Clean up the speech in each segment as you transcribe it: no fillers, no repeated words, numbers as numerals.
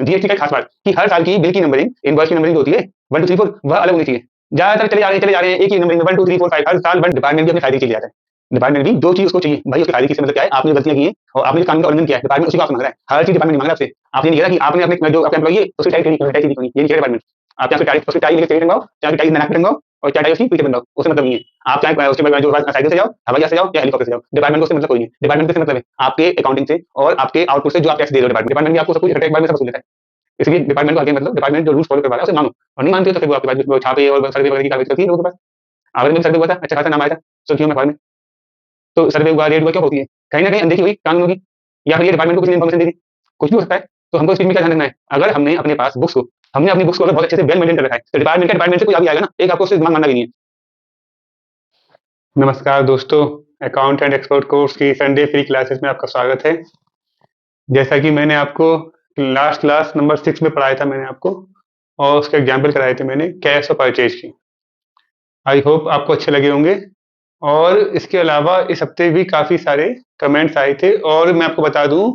GST का एक खास बात कि हर साल की बिल की नंबरिंग, इनवॉइस की नंबरिंग जो होती है 1 2 3 4 वह अलग होनी चाहिए। ज्यादातर चले जा रहे हैं एक ही नंबरिंग 1 2 3 4 5 हर साल वन डिपार्टमेंट भी अपने फायदे के लिए चले जाता है। डिपार्टमेंट भी जो चीज उसको चाहिए भाई उसके फायदे की मतलब क्या है, आपने गलतियां की हैं और आपने कानून का उल्लंघन किया है, डिपार्टमेंट उसी को आपसे मांग रहा है। हर चीज डिपार्टमेंट मांग रहा है आपसे। आपने नहीं कहा कि आपने अपने जो आपका एम्प्लॉई है उसकी टाई टैक्स दी ये नहीं कह डिपार्टमेंट। आप चाहे टाई उसकी टाई लेके चेहरे टंगाओ, चाहे टाई नाक पे टंगाओ और चाहे टाई उसकी पीछे बनवाओ, उससे मतलब नहीं है। आप चाहे उसके बाद जो साइकिल से जाओ, हवाई जहाज से जाओ या हेलीकॉप्टर से जाओ, डिपार्टमेंट को उससे मतलब कोई नहीं। डिपार्टमेंट से मतलब है आपके अकाउंटिंग से और आपके आउटपुट से जो आप टैक्स दे रहे हो। डिपार्टमेंट भी आपको सब कुछ एक बार में सब वसूल लेता है। इसलिए डिपार्टमेंट को आगे मतलब डिपार्टमेंट जो रूल्स फॉलो करवा रहा है उसे मानो और नहीं मानते हो तो फिर वो आपके पास वो छापे और सर्वे वगैरह की कागज करती है लोगों के पास। आवेदन में सर्वे हुआ था, अच्छा खासा नाम आया था सुर्खियों में अखबार में। तो सर्वे हुआ, रेट हुआ, क्या होती है? कहीं ना कहीं अनदेखी हुई कानूनों की, या फिर ये डिपार्टमेंट को किसी ने इन्फॉर्मेशन दी थी, कुछ भी हो सकता है। तो हमको इस चीज में क्या ध्यान रखना है, अगर हमने अपने पास बुक्स को हमने अपनी बुक्स को अगर बहुत अच्छे से वेल मेंटेन कर रखा है तो डिपार्टमेंट से कोई आगे आएगा ना, एक आपको उससे दिमाग मानना भी नहीं है। नमस्कार दोस्तों, अकाउंट एंड एक्सपोर्ट कोर्स की संडे फ्री क्लासेस में आपका स्वागत है। जैसा कि मैंने आपको लास्ट क्लास नंबर 6 में पढ़ाया था मैंने आपको, और उसके एग्जाम्पल कराए थे मैंने कैश और परचेज की। आई होप आपको अच्छे लगे होंगे। और इसके अलावा इस हफ्ते भी काफ़ी सारे कमेंट्स आए थे, और मैं आपको बता दूं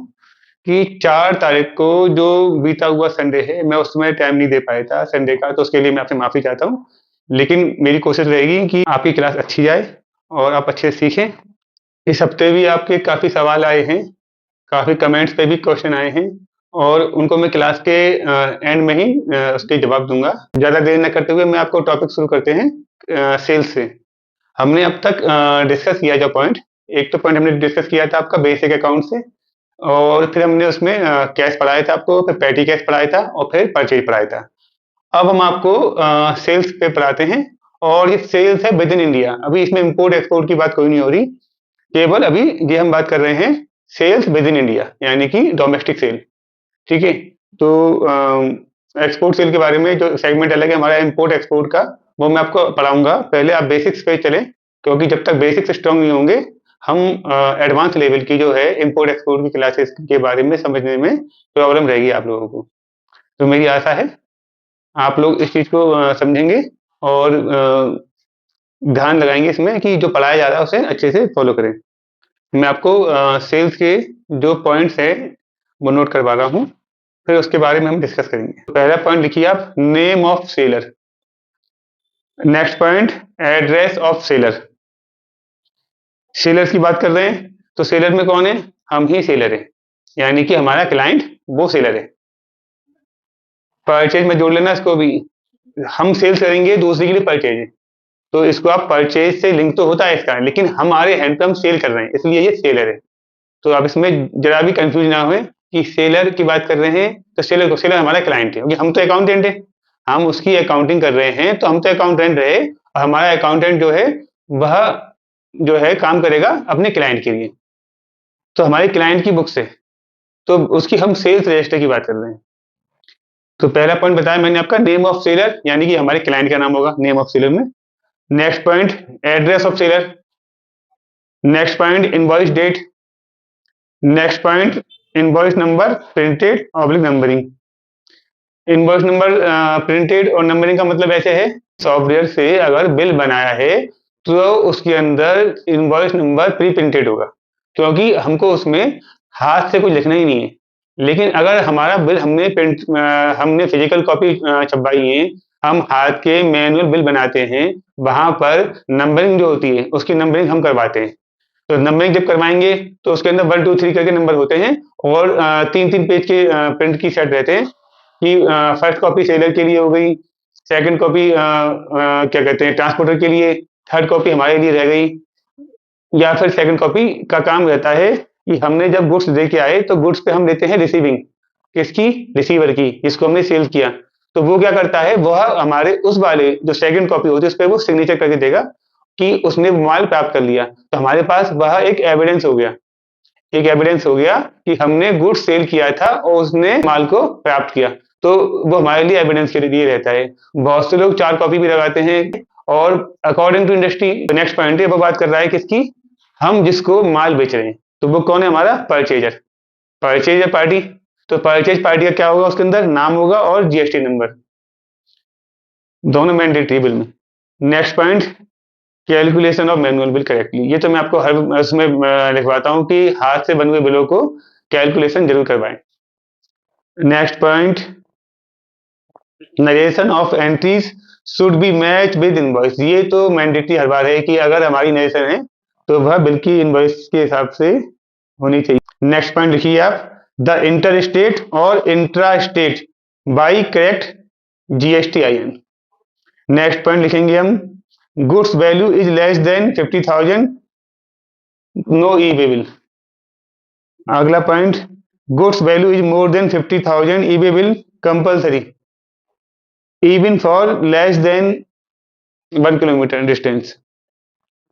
कि 4 तारीख को जो बीता हुआ संडे है मैं उसमें टाइम नहीं दे पाया था संडे का, तो उसके लिए मैं आपसे माफ़ी चाहता हूँ। लेकिन मेरी कोशिश रहेगी कि आपकी क्लास अच्छी जाए और आप अच्छे से सीखें। इस हफ्ते भी आपके काफ़ी सवाल आए हैं, काफ़ी कमेंट्स पे भी क्वेश्चन आए हैं, और उनको मैं क्लास के एंड में ही उसके जवाब दूंगा। ज़्यादा देर न करते हुए मैं आपको टॉपिक शुरू करते हैं सेल्स से। हमने अब तक डिस्कस किया जो पॉइंट, एक तो पॉइंट हमने डिस्कस किया था आपका बेसिक अकाउंट से, और फिर हमने उसमें कैश पढ़ाया था आपको, फिर पेटी कैश पढ़ाया था और फिर परचेज पढ़ाया था। अब हम आपको सेल्स पे पढ़ाते हैं, और ये सेल्स है विद इन इंडिया। अभी इसमें इंपोर्ट एक्सपोर्ट की बात कोई नहीं हो रही, केवल अभी ये हम बात कर रहे हैं सेल्स विद इन इंडिया, यानी कि डोमेस्टिक सेल। ठीक है। तो एक्सपोर्ट सेल के बारे में जो सेगमेंट अलग है हमारा इंपोर्ट एक्सपोर्ट का, वो मैं आपको पढ़ाऊंगा। पहले आप बेसिक्स पे चलें, क्योंकि जब तक बेसिक्स स्ट्रांग नहीं होंगे हम एडवांस लेवल की जो है इंपोर्ट एक्सपोर्ट की क्लासेस के बारे में समझने में प्रॉब्लम रहेगी आप लोगों को। तो मेरी आशा है आप लोग इस चीज़ को समझेंगे और ध्यान लगाएंगे इसमें कि जो पढ़ाया जा रहा है उसे अच्छे से फॉलो करें। मैं आपको सेल्स के जो पॉइंट्स है वो नोट करवा रहा हूँ, फिर उसके बारे में हम डिस्कस करेंगे। तो पहला पॉइंट लिखिए आप, name of seller. Next point, address of seller. Seller की बात कर रहे हैं तो सेलर में कौन है? हम ही सेलर है, यानी कि हमारा क्लाइंट वो सेलर है। परचेज में जोड़ लेना इसको भी, हम सेल्स करेंगे दूसरे के लिए परचेज है, तो इसको आप परचेज से लिंक तो होता है इसका, लेकिन हमारे हैंड पे हम सेल कर रहे हैं इसलिए ये सेलर है। तो आप इसमें जरा भी कंफ्यूज ना हुए कि सेलर की बात कर रहे हैं तो सेलर हमारा क्लाइंट है, क्योंकि हम तो अकाउंटेंट है, हम उसकी अकाउंटिंग कर रहे हैं, तो हम तो अकाउंटेंट रहे और हमारा अकाउंटेंट जो है वह जो है काम करेगा अपने क्लाइंट के लिए। तो हमारे क्लाइंट की बुक से, तो उसकी हम सेल्स रजिस्टर की बात कर रहे हैं। तो पहला पॉइंट बताया मैंने आपका, नेम ऑफ सेलर, यानी कि हमारे क्लाइंट का नाम होगा नेम ऑफ सेलर में। Next point, address of seller. Next point, invoice date. Next point, invoice number printed oblique numbering. Invoice number printed और नंबरिंग का मतलब ऐसे है, सॉफ्टवेयर से अगर बिल बनाया है तो उसके अंदर इनवॉइस नंबर प्री प्रिंटेड होगा, क्योंकि हमको उसमें हाथ से कुछ लिखना ही नहीं है। लेकिन अगर हमारा बिल हमने फिजिकल कॉपी छपवाई है, हम हाथ के मैनुअल बिल बनाते हैं, वहां पर नंबरिंग जो होती है उसकी नंबरिंग हम करवाते हैं। तो नंबरिंग जब करवाएंगे तो उसके अंदर 1 2 3 करके नंबर होते हैं, और 3 3 पेज के प्रिंट की सेट रहते हैं कि फर्स्ट कॉपी सेलर के लिए हो गई, सेकंड कॉपी क्या कहते हैं ट्रांसपोर्टर के लिए, थर्ड कॉपी हमारे लिए रह गई। या फिर सेकंड कॉपी का काम रहता है कि हमने जब गुड्स दे के आए तो गुड्स पे हम देते हैं रिसीविंग, किसकी? रिसीवर की, जिसको हमने सेल किया। तो वो क्या करता है, वह हमारे उस वाले जो सेकंड कॉपी होती है उस पर वो सिग्नेचर करके देगा कि उसने माल प्राप्त कर लिया। तो हमारे पास वह एक एविडेंस हो गया, एक एविडेंस हो गया कि हमने गुड्स सेल किया था और उसने माल को प्राप्त किया। तो वो हमारे लिए एविडेंस के लिए रहता है। बहुत से लोग 4 कॉपी भी लगाते हैं। और according to industry, next point है वो बात कर रहा है किसकी? हम जिसको माल बेच रहे हैं, तो वो कौन है? हमारा परचेजर, परचेजर पार्टी। तो परचेज पार्टी का क्या होगा? उसके अंदर नाम होगा और जीएसटी नंबर, दोनों मैंडेटरी बिल में। Next point, calculation of manual bill correctly. ये तो मैं आपको हर उसमें लिखवाता हूँ कि हाथ से बने हुए बिलों को कैलकुलेशन जरूर करवाएं। Next point, narration of entries should be match with invoice. ये तो मैंडेटरी हर बार है कि अगर हमारी नरेशन है तो वह बिल की इनवॉइस के हिसाब से होनी चाहिए। नेक्स्ट पॉइंट लिखिए आप, द इंटर स्टेट और intra state by correct GST I N. Next point लिखेंगे हम, goods value is less than 50,000 no e way bill. अगला point, goods value is more than 50,000 e way bill compulsory even for less than 1 kilometre distance.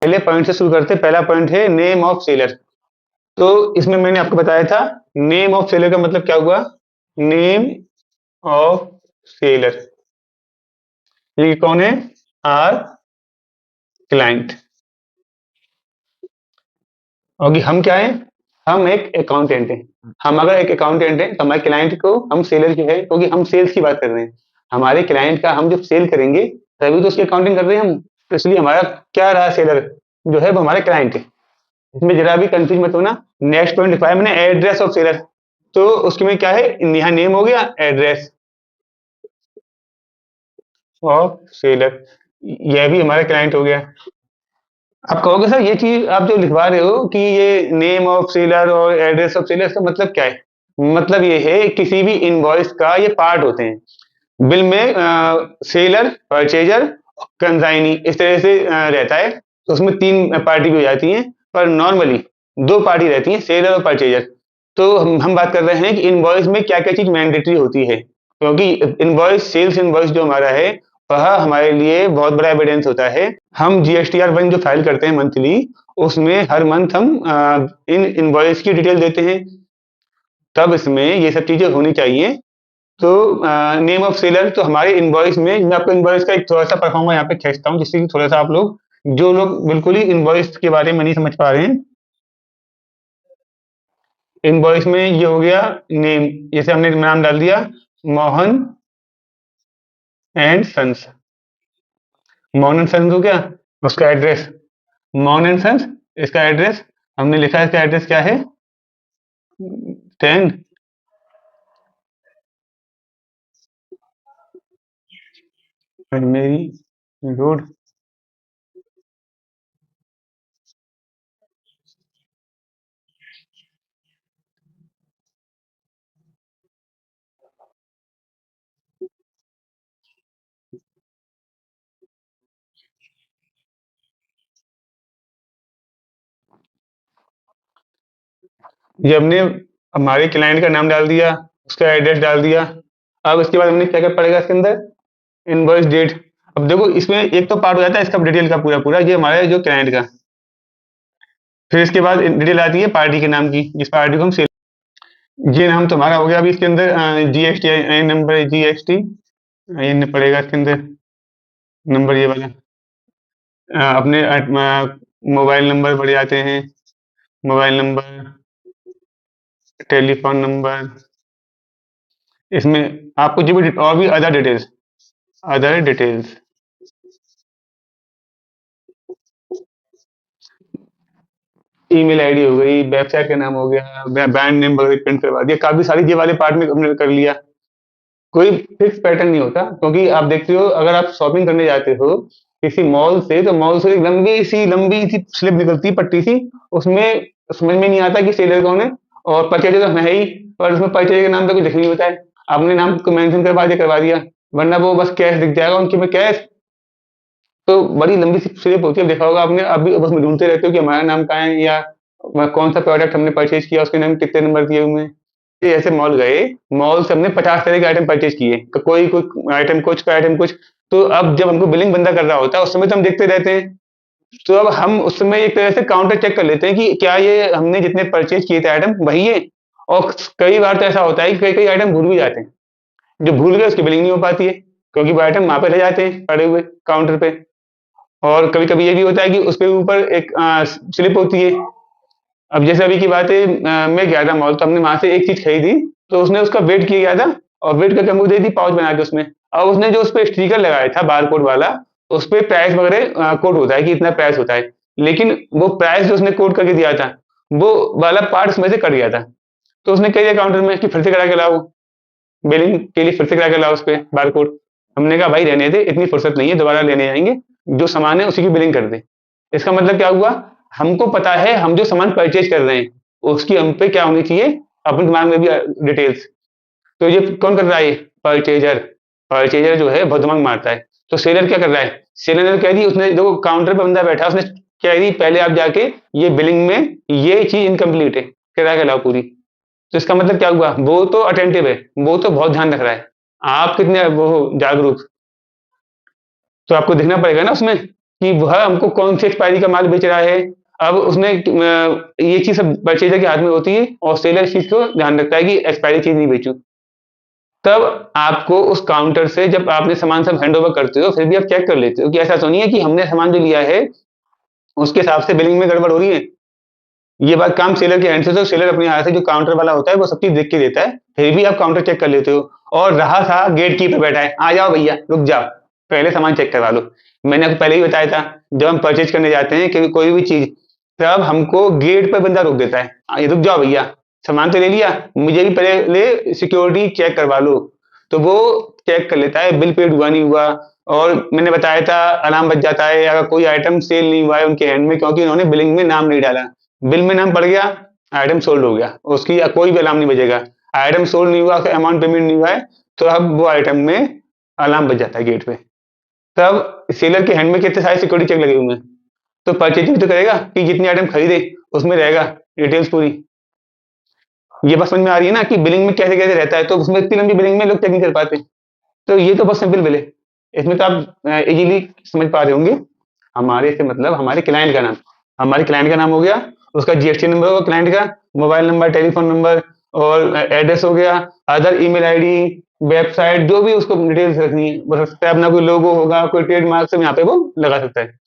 पहले point से शुरू करते, पहला point है name of seller. तो इसमें मैंने आपको बताया था नेम ऑफ सेलर का मतलब क्या हुआ, नेम ऑफ सेलर, ये कौन है, आर क्लाइंट। और हम क्या है, हम एक अकाउंटेंट हैं। हम अगर एक अकाउंटेंट हैं तो हमारे क्लाइंट को हम सेलर जो है, क्योंकि हम सेल्स की बात कर रहे हैं, हमारे क्लाइंट का हम जब सेल करेंगे तभी तो उसकी अकाउंटिंग कर रहे हैं हम, तो इसलिए हमारा क्या रहा, सेलर जो है वो हमारे क्लाइंट है। इसमें जरा भी कंफ्यूज मत होना। नेक्स्ट पॉइंट लिखवाया मैंने, एड्रेस ऑफ सेलर। तो उसके में क्या है, यहाँ नेम हो गया, एड्रेस ऑफ सेलर, यह भी हमारा क्लाइंट हो गया। आप कहोगे सर ये चीज आप जो लिखवा रहे हो कि ये नेम ऑफ सेलर और एड्रेस ऑफ सेलर, इसका मतलब क्या है, मतलब ये है किसी भी इनवॉइस का ये पार्ट होते हैं बिल में, सेलर, परचेजर, कंसाइनी, इस तरह से रहता है। तो उसमें तीन पार्टी भी हो जाती हैं, पर नॉर्मली दो पार्टी रहती हैं, सेलर और परचेजर। तो हम बात कर रहे हैं कि इनवॉइस में क्या क्या चीज मैंडेटरी होती है, क्योंकि इनवॉइस, सेल्स इनवॉइस जो हमारा है वह हमारे लिए बहुत बड़ा एविडेंस होता है। हम जीएसटीआर 1 जो फाइल करते हैं मंथली, उसमें हर मंथ हम इन इनवॉइस की डिटेल देते हैं, तब इसमें ये सब चीजें होनी चाहिए। तो नेम ऑफ सेलर तो हमारे इनवॉइस में, मैं आपको इनवॉइस का एक थोड़ा सा परफॉर्मा यहाँ पे खींचता हूँ जिससे कि थोड़ा सा आप लोग, जो लोग बिल्कुल ही इनवॉइस के बारे में नहीं समझ पा रहे हैं, इनवॉइस में ये हो गया नेम, जैसे हमने नाम डाल दिया Mohan and sons, Mohan and sons हो गया। उसका एड्रेस मोहन एंड सन्स, इसका एड्रेस हमने लिखा है, इसका एड्रेस क्या है, 10 मेरी रोड। ये हमने हमारे क्लाइंट का नाम डाल दिया, उसका एड्रेस डाल दिया। अब इसके बाद हमने क्या क्या पड़ेगा इसके अंदर, इनवॉइस डेट। अब देखो इसमें एक तो पार्ट हो जाता है इसका डिटेल का पूरा पूरा, ये हमारे जो क्लाइंट का, फिर इसके बाद डिटेल आती है पार्टी के नाम की, जिस पार्टी को हम सेल, ये नाम तुम्हारा हो गया। अभी इसके अंदर जीएसटी आई नंबर, जीएसटी ये पड़ेगा इसके अंदर, नंबर ये वाला। अपने मोबाइल नंबर बढ़ जाते हैं, मोबाइल नंबर, टेलीफोन नंबर, इसमें आपको जो भी और भी other details, other details, email ID हो गई, वेबसाइट का नाम हो गया, ब्रांड नेम वगैरह प्रिंट करवा दिया, काफी सारी ये वाले पार्ट में हमने कर लिया। कोई फिक्स पैटर्न नहीं होता, क्योंकि आप देखते हो अगर आप शॉपिंग करने जाते हो किसी मॉल से, तो मॉल से एक लंबी सी स्लिप निकलती है, पट्टी सी, उसमें समझ में नहीं आता कि सेलर कौन है, और परचेजर तो है ही, पर उसमें परचेजर के नाम पे कुछ लिख नहीं होता है, आपने नाम को मेंशन करवा दिया, वरना वो बस कैश दिख जाएगा उनके में, कैश। तो बड़ी लंबी सी स्लिप होती है, देखा होगा आपने, अभी बस में ढूंढते रहते हो कि हमारा नाम कहाँ है, या कौन सा प्रोडक्ट हमने परचेज किया, उसके नाम कितने नंबर दिए हुए हैं। ऐसे मॉल गए, मॉल से हमने 50 तरह के आइटम परचेज किए, कोई कोई आइटम कुछ, कोई आइटम कुछ। तो अब जब हमको बिलिंग बंदा कर रहा होता है उस समय तो हम देखते रहते हैं, तो अब हम उस समय एक तरह से काउंटर चेक कर लेते हैं कि क्या ये हमने जितने परचेज किए थे आइटम वही है। और कई बार तो ऐसा होता है कि कई कई आइटम भूल भी जाते हैं, जो भूल गए उसकी बिलिंग नहीं हो पाती है, क्योंकि वो आइटम वहां पे रह जाते हैं पड़े हुए काउंटर पे। और कभी कभी ये भी होता है कि उस पे ऊपर एक स्लिप होती है। अब जैसे अभी की बात है, मैं गया था मॉल, तो हमने वहां से एक चीज खरीदी, तो उसने उसका वेट किया गया था, और वेट करके हमको दे दी पाउच बना के उसमें। अब उसने जो उस पर स्टिकर लगाया था बार कोड वाला, उस पर प्राइस वगैरह कोड होता है कि इतना प्राइस होता है, लेकिन वो प्राइस जो उसने कोड करके दिया था, वो वाला पार्ट उसमें से कट गया था। तो उसने कह दिया काउंटर में कि फिर से करा के लाओ। बिलिंग के लिए फिर से करा के लाओ उस पे बारकोड। हमने कहा भाई रहने दे, इतनी फुर्सत नहीं है, दोबारा लेने आएंगे, जो सामान है उसी की बिलिंग कर दे। इसका मतलब क्या हुआ, हमको पता है हम जो सामान परचेज कर रहे हैं उसकी हम पे क्या होनी चाहिए, अपने दिमाग में भी डिटेल्स। तो ये कौन कर रहा है, परचेजर। परचेजर जो है बहुत दिमाग मारता है। तो सेलर क्या कर रहा है, सेलर ने कह दी, उसने जो काउंटर पे बंदा बैठा उसने कह दी पहले आप जाके ये बिलिंग में ये चीज इनकम्प्लीट है, करा के लाओ पूरी। तो इसका मतलब क्या हुआ, वो तो अटेंटिव है, वो तो बहुत ध्यान रख रहा है। आप कितने वो हो जागरूक, तो आपको देखना पड़ेगा ना उसमें कि वह हमको कौन सी एक्सपायरी का माल बेच रहा है। अब उसने ये चीज सब परचेजर के हाथ में होती है और सेलर इस चीज को ध्यान रखता है कि एक्सपायरी चीज नहीं बेचूं। तब आपको उस काउंटर से जब आपने सामान सब हैंड ओवर करते हो फिर भी आप चेक कर लेते हो कि ऐसा तो नहीं है कि हमने सामान जो लिया है उसके हिसाब से बिलिंग में गड़बड़ हो रही है। ये बात काम सेलर के एंड से, तो सेलर अपने हाथ से जो काउंटर वाला होता है वो सब चीज देख के देता है, फिर भी आप काउंटर चेक कर लेते हो। और रहा था गेट कीपर बैठा है, आ जाओ भैया रुक जाओ, पहले सामान चेक करवा लो। मैंने आपको पहले ही बताया था, जब हम परचेज करने जाते हैं कि कोई भी चीज, तब हमको गेट पर बंदा रोक देता है, रुक जाओ भैया, सामान तो ले लिया, मुझे भी पहले सिक्योरिटी चेक करवा लो। तो वो चेक कर लेता है बिल पेड हुआ नहीं हुआ। और मैंने बताया था अलार्म बज जाता है अगर कोई आइटम सेल नहीं हुआ है उनके हैंड में, क्योंकि उन्होंने बिलिंग में नाम नहीं डाला। बिल में नाम पड़ गया, आइटम सोल्ड हो गया, उसकी कोई भी अलार्म नहीं बजेगा। आइटम सोल्ड नहीं हुआ, अमाउंट पेमेंट नहीं हुआ है, तो अब वो आइटम में अलार्म बज जाता है गेट पे। तब सेलर के हैंड में कितने सारे सिक्योरिटी चेक लगे हुए हैं, तो परचेजिंग तो करेगा कि जितनी आइटम खरीदे उसमें रहेगा डिटेल्स पूरी। ये बात समझ में आ रही है ना कि बिलिंग में कैसे कैसे रहता है, तो उसमें इतनी लंबी बिलिंग में लोग चेक नहीं कर पाते। तो ये तो बहुत सिंपल बिल है, इसमें तो आप इजीली समझ पा रहे होंगे। हमारे से मतलब हमारे क्लाइंट का नाम, हमारे क्लाइंट का नाम हो गया, उसका जीएसटी नंबर होगा क्लाइंट का, मोबाइल नंबर, टेलीफोन नंबर और एड्रेस हो गया, अदर ईमेल आईडी, वेबसाइट, जो भी उसको डिटेल्स रखनी है वो सकता है, अपना कोई लोगो होगा, कोई ट्रेडमार्क से यहाँ पे वो लगा सकता है।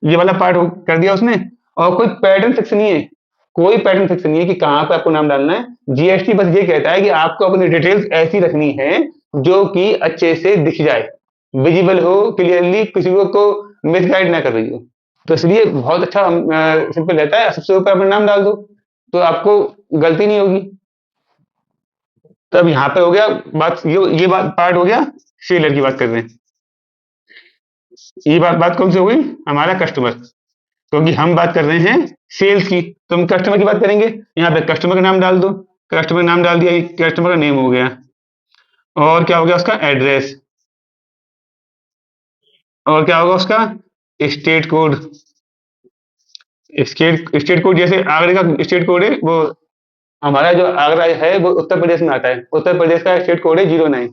ये वाला पार्ट कर दिया उसने। और कोई पैटर्न फिक्स नहीं है, कोई पैटर्न फिक्स नहीं है कि कहाँ पे आपको नाम डालना है। जीएसटी बस ये कहता है कि आपको अपनी डिटेल्स ऐसी रखनी है जो कि अच्छे से दिख जाए, विजिबल हो क्लियरली, किसी को मिसगाइड ना कर रही हो। तो इसलिए बहुत अच्छा सिंपल रहता है, सबसे ऊपर अपना नाम डाल दो तो आपको गलती नहीं होगी। तब यहाँ पे हो गया बात, ये बात पार्ट हो गया, सेलर की बात कर रहे हैं। ये बात बात कौन सी हो गई, हमारा कस्टमर, क्योंकि हम बात कर रहे हैं सेल्स की, तो हम कस्टमर की बात करेंगे। यहाँ पे कस्टमर का नाम डाल दो, कस्टमर का नाम डाल दिया, कस्टमर का नेम हो गया, और क्या हो गया उसका एड्रेस, और क्या होगा उसका स्टेट कोड। स्टेट कोड जैसे आगरे का स्टेट कोड है वो, हमारा जो आगरा है वो उत्तर प्रदेश में आता है, उत्तर प्रदेश का स्टेट कोड है 09।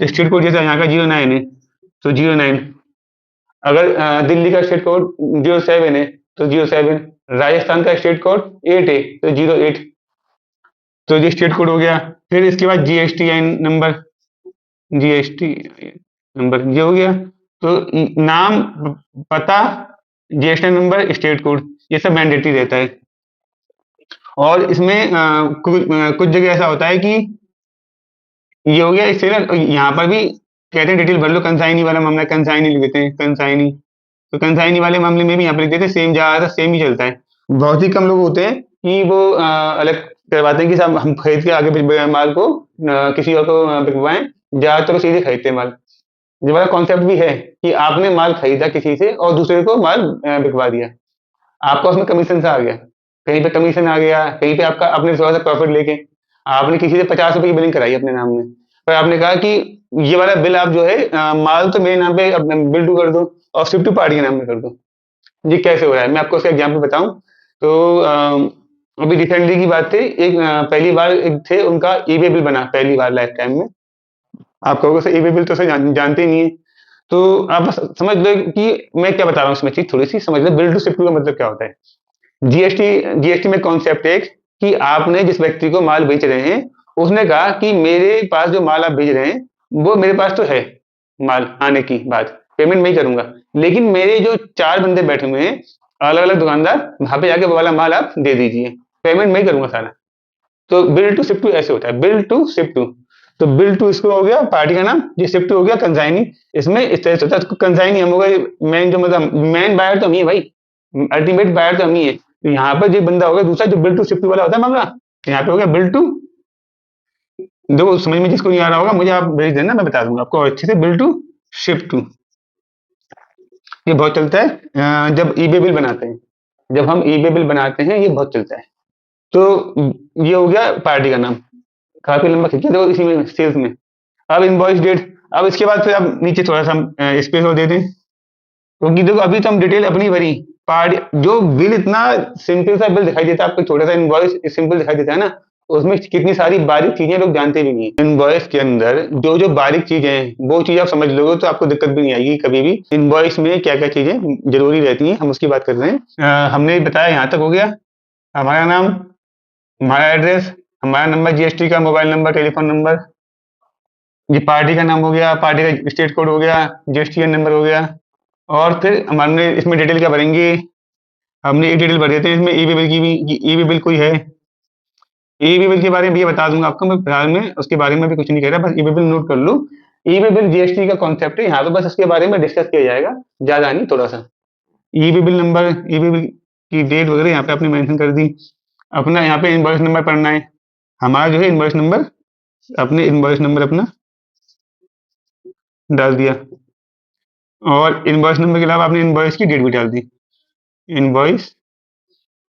स्टेट कोड जैसे यहाँ का 09 है तो 09। अगर दिल्ली का स्टेट कोड 07 है तो 07। राजस्थान का स्टेट कोड 8 है तो 08। तो ये स्टेट कोड हो गया। फिर इसके बाद जीएसटी नंबर, जीएसटी नंबर ये हो गया। तो नाम, पता, जीएसटी नंबर, स्टेट कोड, ये सब मैंडेटरी रहता है। और इसमें कुछ जगह ऐसा होता है कि ये हो गया इससे ना, यहाँ पर भी कहते हैं डिटेल भर लो, कंसाइनी वाला मामला, कंसाइनी लिख देते हैं कंसाइनी। तो कंसाइनी वाले मामले में भी यहाँ पे लिख देते हैं सेम, ज्यादातर सेम ही चलता है। बहुत ही कम लोग होते हैं कि वो अलग करवाते हैं कि साहब हम खरीद के आगे माल को किसी और को बिकवाएं, ज्यादातर सीधे खरीदते हैं माल। ये वाला कॉन्सेप्ट भी है कि आपने माल खरीदा किसी से और दूसरे को माल बिकवा दिया, आपका उसमें कमीशन से आ गया, कहीं पे कमीशन आ गया, कहीं पे आपका अपने थोड़ा सा प्रॉफिट लेके आपने किसी से 50 रुपए की बिलिंग कराई अपने नाम में, पर आपने कहा कि ये वाला बिल आप जो है माल तो मेरे नाम पे बिल टू कर दो और शिफ्ट टू पार्टी के नाम में कर दो। ये कैसे हो रहा है, मैं आपको उसका एग्जाम्पल बताऊं तो अभी रिसेंटली की बात थी, एक पहली बार एक थे उनका ईबे बिल बना पहली बार लाइफ टाइम में। आप कहोगे सर ईबे बिल तो सर जानते ही नहीं है, तो आप बस समझ लो कि मैं क्या बता रहा हूँ, इसमें चीज थोड़ी सी समझ लो, बिल टू शिफ्ट का मतलब क्या होता है। जीएसटी जीएसटी में कॉन्सेप्ट एक कि आपने जिस व्यक्ति को माल बेच रहे हैं उसने कहा कि मेरे पास जो माल आप भेज रहे हैं वो मेरे पास तो है, माल आने की बात, पेमेंट मैं ही करूंगा, लेकिन मेरे जो 4 बंदे बैठे हुए हैं अलग अलग दुकानदार, वहां पे जाके वो वाला माल आप दे दीजिए, पेमेंट मैं ही करूंगा सारा। तो बिल टू शिफ्ट टू ऐसे होता है, बिल टू शिफ्ट टू। तो बिल टू इसको हो गया पार्टी का नाम, जी शिफ्ट टू हो गया कंसाइनी। इसमें इस तरह से होता है, कंसाइनी हम हो गए, मेन जो मतलब मेन बायर तो हम ही है भाई, अल्टीमेट बायर तो हम ही है। तो यहाँ पर जो बंदा होगा दूसरा जो बिल टू शिफ्ट वाला होता है मामला, यहाँ पे हो गया बिल टू देखो समझ में जिसको नहीं आ रहा होगा मुझे आप भेज देना, मैं बता दूंगा आपको अच्छे से। बिल टू शिप टू, ये बहुत चलता है जब ईबे बिल बनाते हैं। जब हम ईबे बिल बनाते हैं ये बहुत चलता है। तो ये हो गया पार्टी का नाम, काफी लंबा खींचा देखो इसी में सेल्स में। अब इनवॉइस डेट, अब इसके बाद फिर अब नीचे थोड़ा सा हम स्पेस और दे दें, क्योंकि देखो अभी तो हम डिटेल अपनी भरी। पार्ट जो बिल इतना सिंपल सा बिल दिखाई देता है आपको, छोटा सा इनवॉइस सिंपल दिखाई देता है ना, उसमें कितनी सारी बारीक चीजें लोग जानते भी नहीं। इनवॉइस के अंदर जो जो बारीक चीजें हैं वो चीज आप समझ लोगे तो आपको दिक्कत भी नहीं आएगी कभी भी। इनवॉइस में क्या क्या चीजें जरूरी रहती हैं हम उसकी बात कर रहे हैं। हमने बताया यहाँ तक हो गया। हमारा नाम, हमारा एड्रेस, हमारा नंबर जीएसटी का, मोबाइल नंबर, टेलीफोन नंबर, ये पार्टी का नाम हो गया, पार्टी का स्टेट कोड हो गया, जीएसटी नंबर हो गया। और फिर हमने इसमें डिटेल क्या भरेंगे, हमने एक डिटेल भर देते हैं इसमें ईबी बिल की भी। ईबी बिल कोई है, ईबी बिल के बारे में भी ये बता दूंगा आपको मैं, फिलहाल में उसके बारे में भी कुछ नहीं कह रहा, बस ईबी बिल नोट कर लो। ईबी बिल जीएसटी का कॉन्सेप्ट है, यहाँ पे बस इसके बारे में डिस्कस किया जाएगा, ज्यादा नहीं थोड़ा सा। EB bill number, EB bill की डेट वगैरह यहाँ पे आपने मेंशन कर दी। अपना यहाँ पे इनवॉइस नंबर पढ़ना है, हमारा जो है इनवॉइस नंबर, अपने इनवॉइस नंबर अपना डाल दिया। और इनवॉइस नंबर के अलावा आपने इनवॉइस की डेट भी डाल दी, इनवॉइस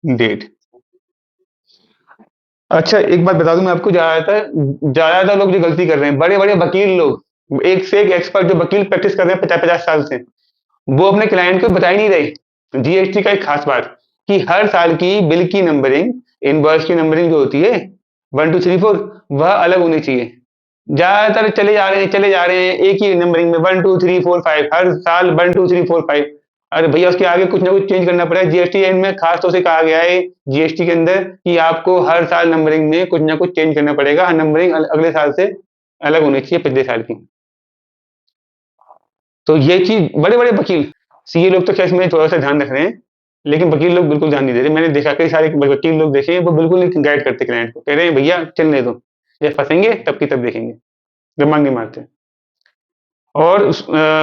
डेट। अच्छा एक बात बता दूं मैं आपको, ज्यादातर लोग जो गलती कर रहे हैं, बड़े बड़े वकील लोग, एक से एक एक्सपर्ट जो वकील प्रैक्टिस कर रहे हैं 50-50 साल से, वो अपने क्लाइंट को बता ही नहीं रहे जीएसटी का एक खास बात, कि हर साल की बिल की नंबरिंग, इनवॉइस की नंबरिंग जो होती है 1 2 3 4, वह अलग होनी चाहिए। ज्यादातर चले जा रहे हैं एक ही नंबरिंग में 1 2 3 4 5, हर साल 1 2 3 4 5। अरे भैया उसके आगे कुछ ना कुछ चेंज करना पड़ेगा। जीएसटी में खास तौर से कहा गया है जीएसटी के अंदर कि आपको हर साल नंबरिंग में कुछ ना कुछ चेंज करना पड़ेगा, नंबरिंग अगले साल से अलग होनी चाहिए पिछले साल की। तो ये चीज बड़े बड़े वकील, सीए लोग तो खैर इसमें थोड़ा सा ध्यान रख रहे हैं, लेकिन वकील लोग बिल्कुल ध्यान नहीं दे रहे। मैंने देखा कई सारे वकील लोग देखे हैं, वो बिल्कुल नहीं गाइड करते क्लाइंट को, कह रहे हैं भैया चलने दो, ये फंसेंगे तब की तब देखेंगे, दिमाग नहीं मारते। और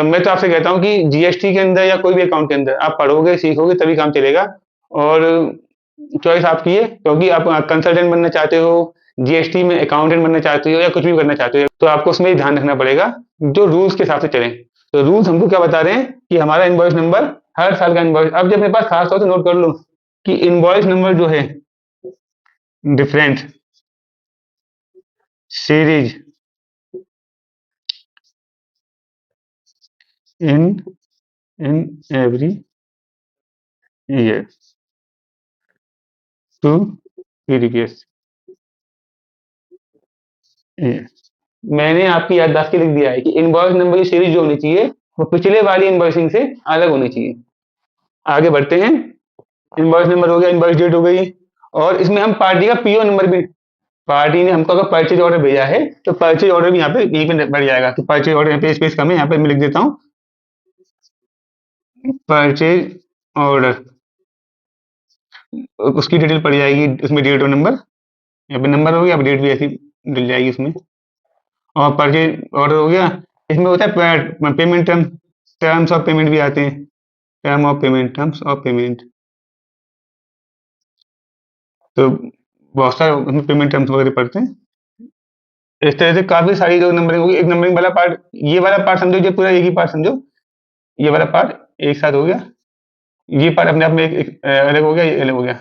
मैं तो आपसे कहता हूँ कि जीएसटी के अंदर या कोई भी अकाउंट के अंदर आप पढ़ोगे सीखोगे तभी काम चलेगा। और चॉइस आपकी है, क्योंकि आप कंसल्टेंट बनना चाहते हो, जीएसटी में अकाउंटेंट बनना चाहते हो, या कुछ भी करना चाहते हो, तो आपको उसमें ही ध्यान रखना पड़ेगा जो रूल्स के हिसाब से चलें। तो रूल्स हमको क्या बता रहे हैं कि हमारा इनवॉइस नंबर, हर साल का इनवॉइस, अब जब मेरे पास खास तौर से नोट कर लो कि इनवॉइस नंबर जो है different series in in every year to previous year. मैंने आपकी याददाश्त के लिख दिया है कि इनवॉइस नंबर की सीरीज जो होनी चाहिए वो पिछले वाली इनवॉइसिंग से अलग होनी चाहिए। आगे बढ़ते हैं। इनवॉइस नंबर हो गया, इनवॉइस डेट हो गई, और इसमें हम पार्टी का पीओ नंबर भी, पार्टी ने हमको अगर परचेज ऑर्डर भेजा है तो परचेज ऑर्डर भी यहाँ पे यहीं पे बढ़ जाएगा। तो परचेज ऑर्डर यहाँ पे स्पेस कम है, यहाँ पे मैं लिख देता हूँ परचेज ऑर्डर, उसकी डिटेल पड़ जाएगी उसमें, डेट और नंबर, यहाँ पे नंबर हो गया, अब डेट भी ऐसी डल जाएगी उसमें। और परचेज ऑर्डर हो गया। इसमें होता है payment term, terms of payment भी आते हैं, term of payment, terms of payment. तो बहुत सारे उसमें पेमेंट टर्म्स वगैरह पड़ते हैं। इस तरह से काफी सारी जो नंबरिंग होगी, एक नंबरिंग वाला पार्ट, ये वाला पार्ट समझो, जो पूरा एक ही पार्ट समझो, ये वाला पार्ट एक साथ हो गया, ये पार्ट अपने आप में अलग हो गया, ये अलग हो गया।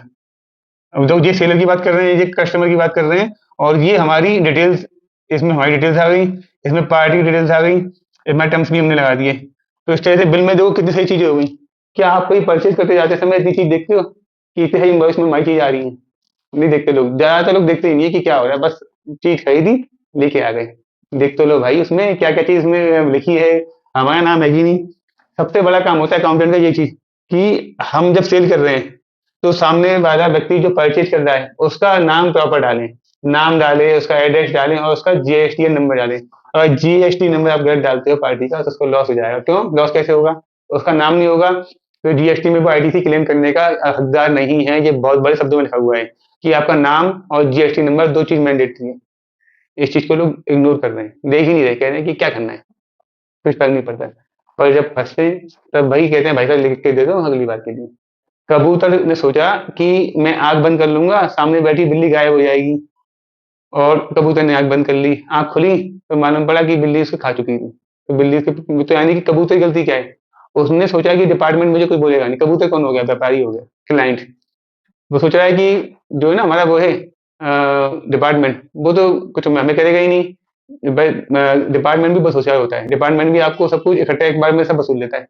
अब जो ये सेलर की बात कर रहे हैं, ये कस्टमर की बात कर रहे हैं, और ये हमारी डिटेल्स, इसमें हमारी डिटेल्स आ गई, इसमें पार्टी की डिटेल्स आ गई, इसमें टर्म्स भी हमने लगा दिए। तो इस तरह से बिल में देखो कितनी सही चीजें हो गई। क्या आप कोई परचेज करते जाते समय इतनी चीज देखते हो कि इतनी सही इनवॉइस में हमारी चीज आ रही है? नहीं देखते लोग, ज्यादातर लोग देखते ही नहीं है कि क्या हो रहा है, बस चीज खरीदी लेके आ गए। देख तो लो भाई उसमें क्या क्या चीज उसमें लिखी है, हमारा नाम है कि नहीं। सबसे बड़ा काम होता है अकाउंटेंट का ये चीज, कि हम जब सेल कर रहे हैं तो सामने वाला व्यक्ति जो परचेज कर रहा है उसका नाम प्रॉपर डालें, नाम डालें, उसका एड्रेस डालें, और उसका जीएसटी नंबर डालें। अगर जीएसटी नंबर आप गलत डालते हो पार्टी का तो उसको लॉस हो जाएगा। क्यों लॉस, कैसे होगा, उसका नाम नहीं होगा तो जीएसटी में वो आईटीसी क्लेम करने का हकदार नहीं है। ये बहुत बड़े शब्दों में लिखा हुआ है कि आपका नाम और जीएसटी नंबर दो चीज मैंडेटरी है। इस चीज को लोग इग्नोर कर रहे हैं, देख ही नहीं रहे, कह रहे हैं कि क्या करना है, कुछ फर्क नहीं पड़ता। पर जब फंसते हैं तब वही कहते हैं भाई साहब लिख के दे दो अगली बार के लिए। कबूतर ने सोचा कि मैं आंख बंद कर लूंगा सामने बैठी बिल्ली गायब हो जाएगी, और कबूतर ने आँख बंद कर ली, आँख खुली तो मालूम पड़ा कि बिल्ली उसको खा चुकी थी। तो बिल्ली की तो यानी कि कबूतर की गलती क्या है? उसने सोचा कि डिपार्टमेंट मुझे कुछ बोलेगा नहीं, कबूतर कौन हो गया? व्यापारी हो गया, क्लाइंट। वो सोच रहा है कि जो है ना हमारा वो है डिपार्टमेंट, वो तो कुछ हमें करेगा ही नहीं। भाई डिपार्टमेंट भी बहुत होशियार होता है, डिपार्टमेंट भी आपको सब कुछ इकट्ठा एक बार में सब वसूल लेता है।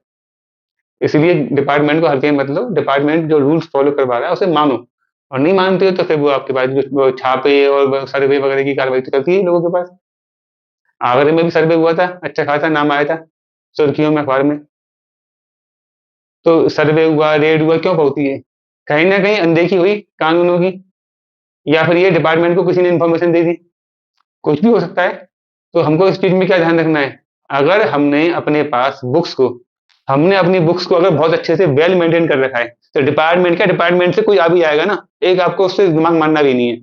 इसलिए डिपार्टमेंट को हल्के में मतलब, डिपार्टमेंट जो रूल्स फॉलो करवा रहा है उसे मानो, और नहीं मानते हो तो फिर वो आपके पास वो छापे और सर्वे वगैरह की कार्रवाई तो करती है लोगों के पास। आगरे में भी सर्वे हुआ था, अच्छा खासा नाम आया था सुर्खियों में, अखबार में। तो सर्वे हुआ, रेड हुआ, क्यों होती है? कहीं ना कहीं अनदेखी हुई कानूनों की, या फिर ये डिपार्टमेंट को किसी ने इन्फॉर्मेशन दे दी, कुछ भी हो सकता है। तो हमको इस चीज में क्या ध्यान रखना है? अगर हमने अपनी बुक्स को अगर बहुत अच्छे से वेल मेंटेन कर रखा है, तो डिपार्टमेंट से कोई आ भी जाएगा ना, एक आपको उससे दिमाग मानना भी नहीं है।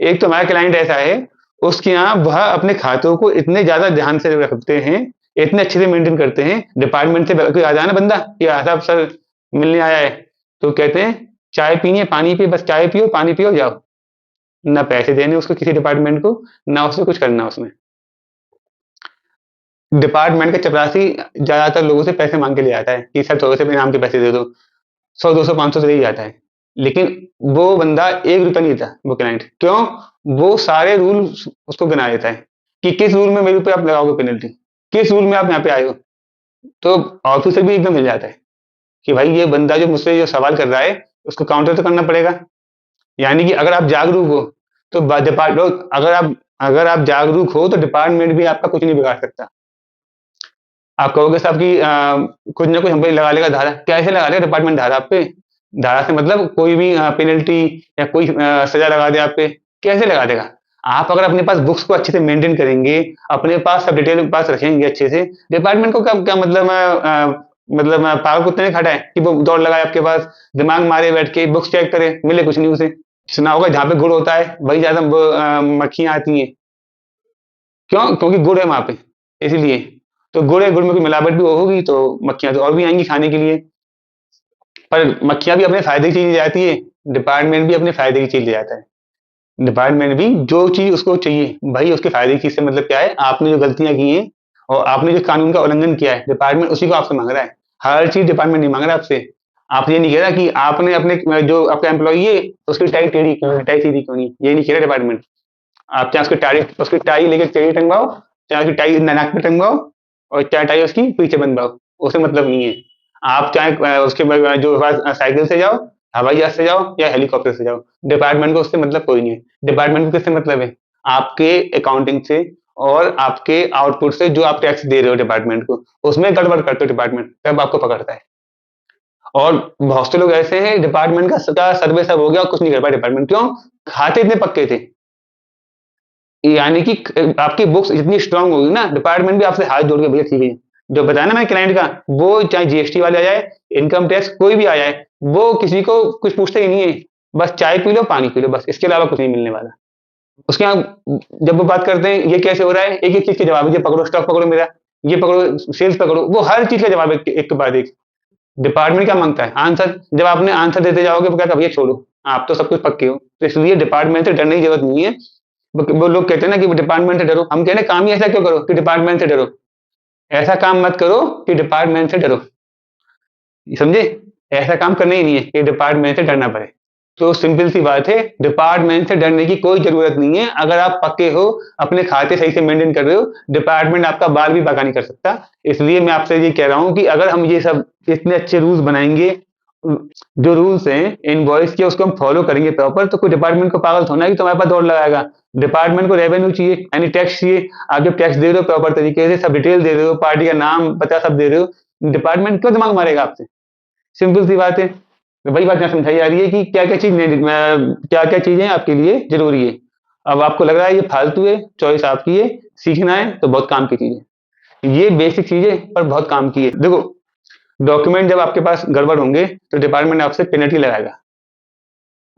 एक तो हमारा क्लाइंट ऐसा है, उसके यहाँ वह अपने खातों को इतने ज्यादा ध्यान से रखते हैं, इतने अच्छे से मेंटेन करते हैं। डिपार्टमेंट से कोई आ जाए ना बंदा कि साहब सर मिलने आया है, तो कहते हैं चाय पीनी है, पानी पिए, बस चाय पियो पानी पियो जाओ। ना पैसे देने उसको किसी डिपार्टमेंट को, ना उससे कुछ करना उसमें। डिपार्टमेंट का चपरासी ज्यादातर लोगों से पैसे मांग के ले आता है कि सर थोड़े से इनाम के पैसे दे दो, 100 200 500 से ही जाता है। लेकिन वो बंदा 1 रुपया नहीं देता, वो क्लाइंट क्यों? वो सारे रूल उसको गिना देता है कि किस रूल में मेरे ऊपर आप लगाओगे पेनल्टी, किस रूल में आप यहाँ पे आए हो। तो ऑफिसर भी एकदम मिल जाता है कि भाई ये बंदा जो मुझसे जो सवाल कर रहा है उसको काउंटर तो करना पड़ेगा। यानी कि अगर आप जागरूक हो तो डिपार्टमेंट, अगर आप जागरूक हो तो डिपार्टमेंट भी आपका कुछ नहीं बिगाड़ सकता। आप कहोगे साहब कि कुछ ना कुछ हम पे लगा लेगा धारा, कैसे लगा लेगा डिपार्टमेंट धारा आप पे? धारा से मतलब कोई भी पेनल्टी या कोई सजा लगा दे आप पे, कैसे लगा देगा? आप अगर अपने पास बुक्स को अच्छे से मेंटेन करेंगे, अपने पास सब डिटेल पास रखेंगे अच्छे से, डिपार्टमेंट को क्या क्या मतलब मतलब पागल कुत्ते ने खाटा है कि वो दौड़ लगाए आपके पास, दिमाग मारे बैठ के बुक्स चेक करे, मिले कुछ नहीं उसे। सुना होगा जहाँ पे गुड़ होता है वही ज्यादा मक्खियां आती हैं। क्यों? क्योंकि गुड़ है वहां पे, इसीलिए। तो गुड़ है, गुड़ में कोई मिलावट भी होगी तो मक्खियां तो और भी आएंगी खाने के लिए। पर मक्खियां भी अपने फायदे की चीज ले जाती है, डिपार्टमेंट भी अपने फायदे की चीज ले जाता है। डिपार्टमेंट भी जो चीज उसको चाहिए भाई, उसके फायदे की चीज से मतलब क्या है? आपने जो गलतियां की हैं और आपने जो कानून का उल्लंघन किया है, डिपार्टमेंट उसी को आपसे मांग रहा है। हर चीज डिपार्टमेंट नहीं मांग रहा आपसे। आप ये नहीं कह रहा कि आपने अपने जो आपका एम्प्लॉई है उसकी टाई टेढ़ी क्यों है, टाई सीधी क्यों नहीं, ये नहीं कह रहा डिपार्टमेंट। आप चाहे उसकी टाई लेके टेढ़ी टंगवाओ, चाहे उसकी टाई नाक पे टंगवाओ, और चाहे टाई उसकी पीछे बनवाओ, उसे मतलब नहीं है। आप चाहे उसके जो साइकिल से जाओ, हवाई जहाज से जाओ या हेलीकॉप्टर से जाओ, डिपार्टमेंट को उससे मतलब कोई नहीं है। डिपार्टमेंट को किससे मतलब है? आपके अकाउंटिंग से और आपके आउटपुट से, जो आप टैक्स दे रहे हो डिपार्टमेंट को, उसमें गड़बड़ करते हो डिपार्टमेंट, तब आपको पकड़ता है। और बहुत से लोग ऐसे हैं डिपार्टमेंट का सर्वे सब हो गया और कुछ नहीं कर पाया डिपार्टमेंट, क्यों? खाते इतने पक्के थे। यानी कि आपकी बुक्स जितनी स्ट्रांग होगी ना, डिपार्टमेंट भी आपसे हाथ जोड़ के भैया ठीक है, जो बताया ना मैंने क्लाइंट का, वो चाहे जीएसटी वाले आ जाए, इनकम टैक्स कोई भी आ जाए, वो किसी को कुछ पूछते ही नहीं है। बस चाय पी लो पानी पी लो, बस इसके अलावा कुछ नहीं मिलने वाला। उसके यहाँ जब वो बात करते हैं ये कैसे हो रहा है, एक एक चीज के जवाब है, ये पकड़ो स्टॉक पकड़ो मेरा, ये पकड़ो सेल्स पकड़ो, वो हर चीज का जवाब एक के बाद एक। डिपार्टमेंट क्या मांगता है? आंसर। जब आपने आंसर देते जाओगे वो क्या भैया छोड़ो, आप तो सब कुछ पक्के हो। तो इसलिए डिपार्टमेंट से डरने की जरूरत नहीं है। वो लोग कहते हैं ना कि डिपार्टमेंट से डरो, हम कह रहे हैं काम ही ऐसा क्यों करो कि डिपार्टमेंट से डरो। ऐसा काम मत करो कि डिपार्टमेंट से डरो, समझे? ऐसा काम करना ही नहीं है कि डिपार्टमेंट से डरना पड़े। तो सिंपल सी बात है, डिपार्टमेंट से डरने की कोई जरूरत नहीं है। अगर आप पक्के हो, अपने खाते सही से मेंटेन कर रहे हो, डिपार्टमेंट आपका बाल भी बांका नहीं कर सकता। इसलिए मैं आपसे ये कह रहा हूं कि अगर हम ये सब इतने अच्छे रूल्स बनाएंगे, जो रूल्स हैं इनवॉइस के, उसको हम फॉलो करेंगे प्रॉपर, तो कोई डिपार्टमेंट को पागल थोड़ा है कि तुम्हारे पास दौड़ लगाएगा। डिपार्टमेंट को रेवेन्यू चाहिए, यानी टैक्स चाहिए। आप जब टैक्स दे रहे हो प्रॉपर तरीके से, सब डिटेल दे रहे हो, पार्टी का नाम पता सब दे रहे हो, डिपार्टमेंट क्यों दिमाग मारेगा आपसे? सिंपल सी बात है। तो वही बात यहाँ समझाई जा रही है कि क्या क्या चीज, क्या क्या चीजें आपके लिए जरूरी है। अब आपको लग रहा है ये फालतू है, चॉइस आपकी है, सीखना है तो बहुत काम की चीज है। ये बेसिक चीजें पर बहुत काम की है। देखो, डॉक्यूमेंट जब आपके पास गड़बड़ होंगे तो डिपार्टमेंट आपसे पेनल्टी लगाएगा।